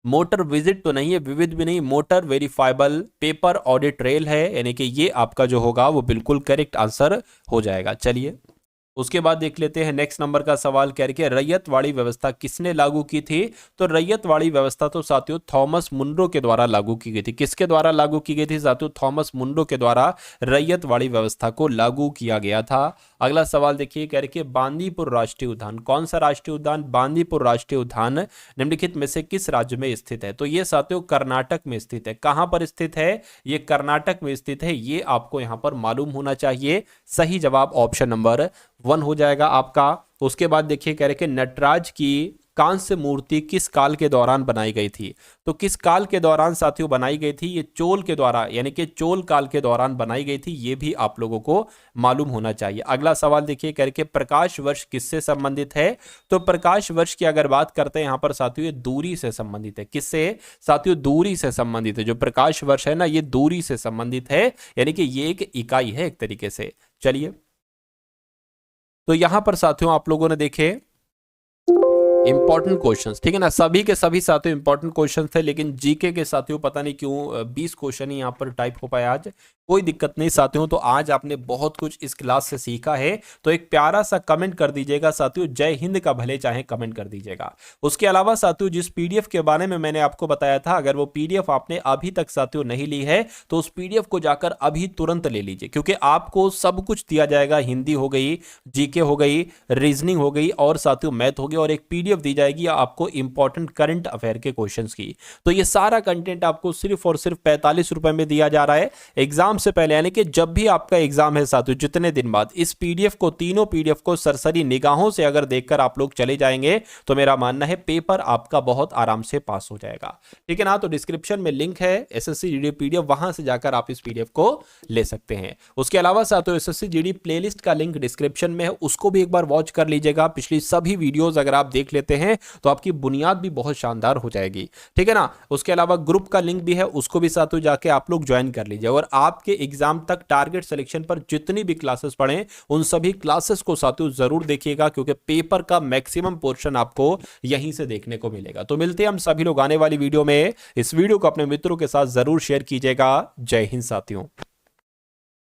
Speaker 1: मोटर विजिट तो नहीं है, विविध भी नहीं, motor verifiable paper audit trail है, यानी कि ये आपका जो होगा वो बिल्कुल करेक्ट आंसर हो जाएगा। चलिए उसके बाद देख लेते हैं नेक्स्ट नंबर का सवाल, कह रहे रैयतवाड़ी व्यवस्था किसने लागू की थी। तो रैयतवाड़ी व्यवस्था तो साथियों थॉमस मुनरो के द्वारा लागू की गई थी। किसके द्वारा लागू की गई थी साथियों, थॉमस मुनरो के द्वारा रैयतवाड़ी व्यवस्था को लागू किया गया था। अगला सवाल देखिए, कह रहे बांदीपुर राष्ट्रीय उद्यान, कौन सा राष्ट्रीय उद्यान, बांदीपुर राष्ट्रीय उद्यान निम्नलिखित में से किस राज्य में स्थित है। तो ये साथियों कर्नाटक में स्थित है। कहां पर स्थित है, ये कर्नाटक में स्थित है, ये आपको यहां पर मालूम होना चाहिए। सही जवाब ऑप्शन नंबर 1 हो जाएगा आपका। उसके बाद देखिए, कह रहे कि नटराज की कांस्य मूर्ति किस काल के दौरान बनाई गई थी। तो किस काल के दौरान साथियों बनाई गई थी, ये चोल के द्वारा, यानी कि चोल काल के दौरान बनाई गई थी, ये भी आप लोगों को मालूम होना चाहिए। अगला सवाल देखिए, कह रहे कि प्रकाश वर्ष किससे संबंधित है। तो प्रकाश वर्ष की अगर बात करते हैं यहां पर साथियों, ये दूरी से संबंधित है। किससे साथियों, दूरी से संबंधित है। जो प्रकाश वर्ष है ना, ये दूरी से संबंधित है, यानी कि ये एक इकाई है एक तरीके से। चलिए तो यहां पर साथियों आप लोगों ने देखे इंपॉर्टेंट क्वेश्चंस, ठीक है ना, सभी के सभी साथियों इंपॉर्टेंट क्वेश्चंस थे, लेकिन जीके के साथियों पता नहीं क्यों 20 क्वेश्चन ही यहां पर टाइप हो पाया आज। कोई दिक्कत नहीं साथियों, तो आज आपने बहुत कुछ इस क्लास से सीखा है। तो एक प्यारा सा कमेंट कर दीजिएगा साथियों, जय हिंद का भले चाहे कमेंट कर दीजिएगा। उसके अलावा साथियों जिस पीडीएफ के बारे में मैंने आपको बताया था, अगर वो पीडीएफ आपने अभी तक साथियों नहीं ली है तो उस पीडीएफ को जाकर अभी तुरंत ले लीजिए, क्योंकि आपको सब कुछ दिया जाएगा। हिंदी हो गई, जीके हो गई, रीजनिंग हो गई और साथियों मैथ हो गई, और एक पीडीएफ दी जाएगी आपको इंपॉर्टेंट करंट अफेयर के क्वेश्चंस की। तो ये सारा कंटेंट आपको सिर्फ और सिर्फ 45 रुपए में दिया जा रहा है एग्जाम से पहले, यानी कि जब भी आपका एग्जाम है साथियों, जितने दिन बाद इस पीडीएफ को, तीनों पीडीएफ को सरसरी निगाहों से अगर देखकर आप लोग चले जाएंगे तो मेरा मानना है पेपर आपका बहुत आराम से पास हो जाएगा, ठीक है ना। तो डिस्क्रिप्शन में लिंक है एसएससी जीडी पीडीएफ, वहां से जाकर आप इस पीडीएफ को ले सकते हैं। उसके अलावा साथियों एसएससी जीडी प्लेलिस्ट का लिंक डिस्क्रिप्शन में है, उसको भी एक बार वॉच कर लीजिएगा। पिछली सभी वीडियोस अगर आप देख लेते हैं तो आपकी बुनियाद भी बहुत शानदार हो जाएगी, ठीक है ना। उसके अलावा ग्रुप का लिंक भी है, उसको भी साथियों जाके आप लोग ज्वाइन कर लीजिए। और आपके एग्जाम तक टारगेट सिलेक्शन पर जितनी भी क्लासेस पढ़ें उन सभी क्लासेस को साथियों जरूर देखिएगा, क्योंकि पेपर का मैक्सिमम पोर्शन आपको यहीं से देखने को मिलेगा। तो मिलते हैं हम सभी लोग आने वाली वीडियो में। इस वीडियो को अपने मित्रों के साथ जरूर शेयर कीजिएगा। जय हिंद साथियों।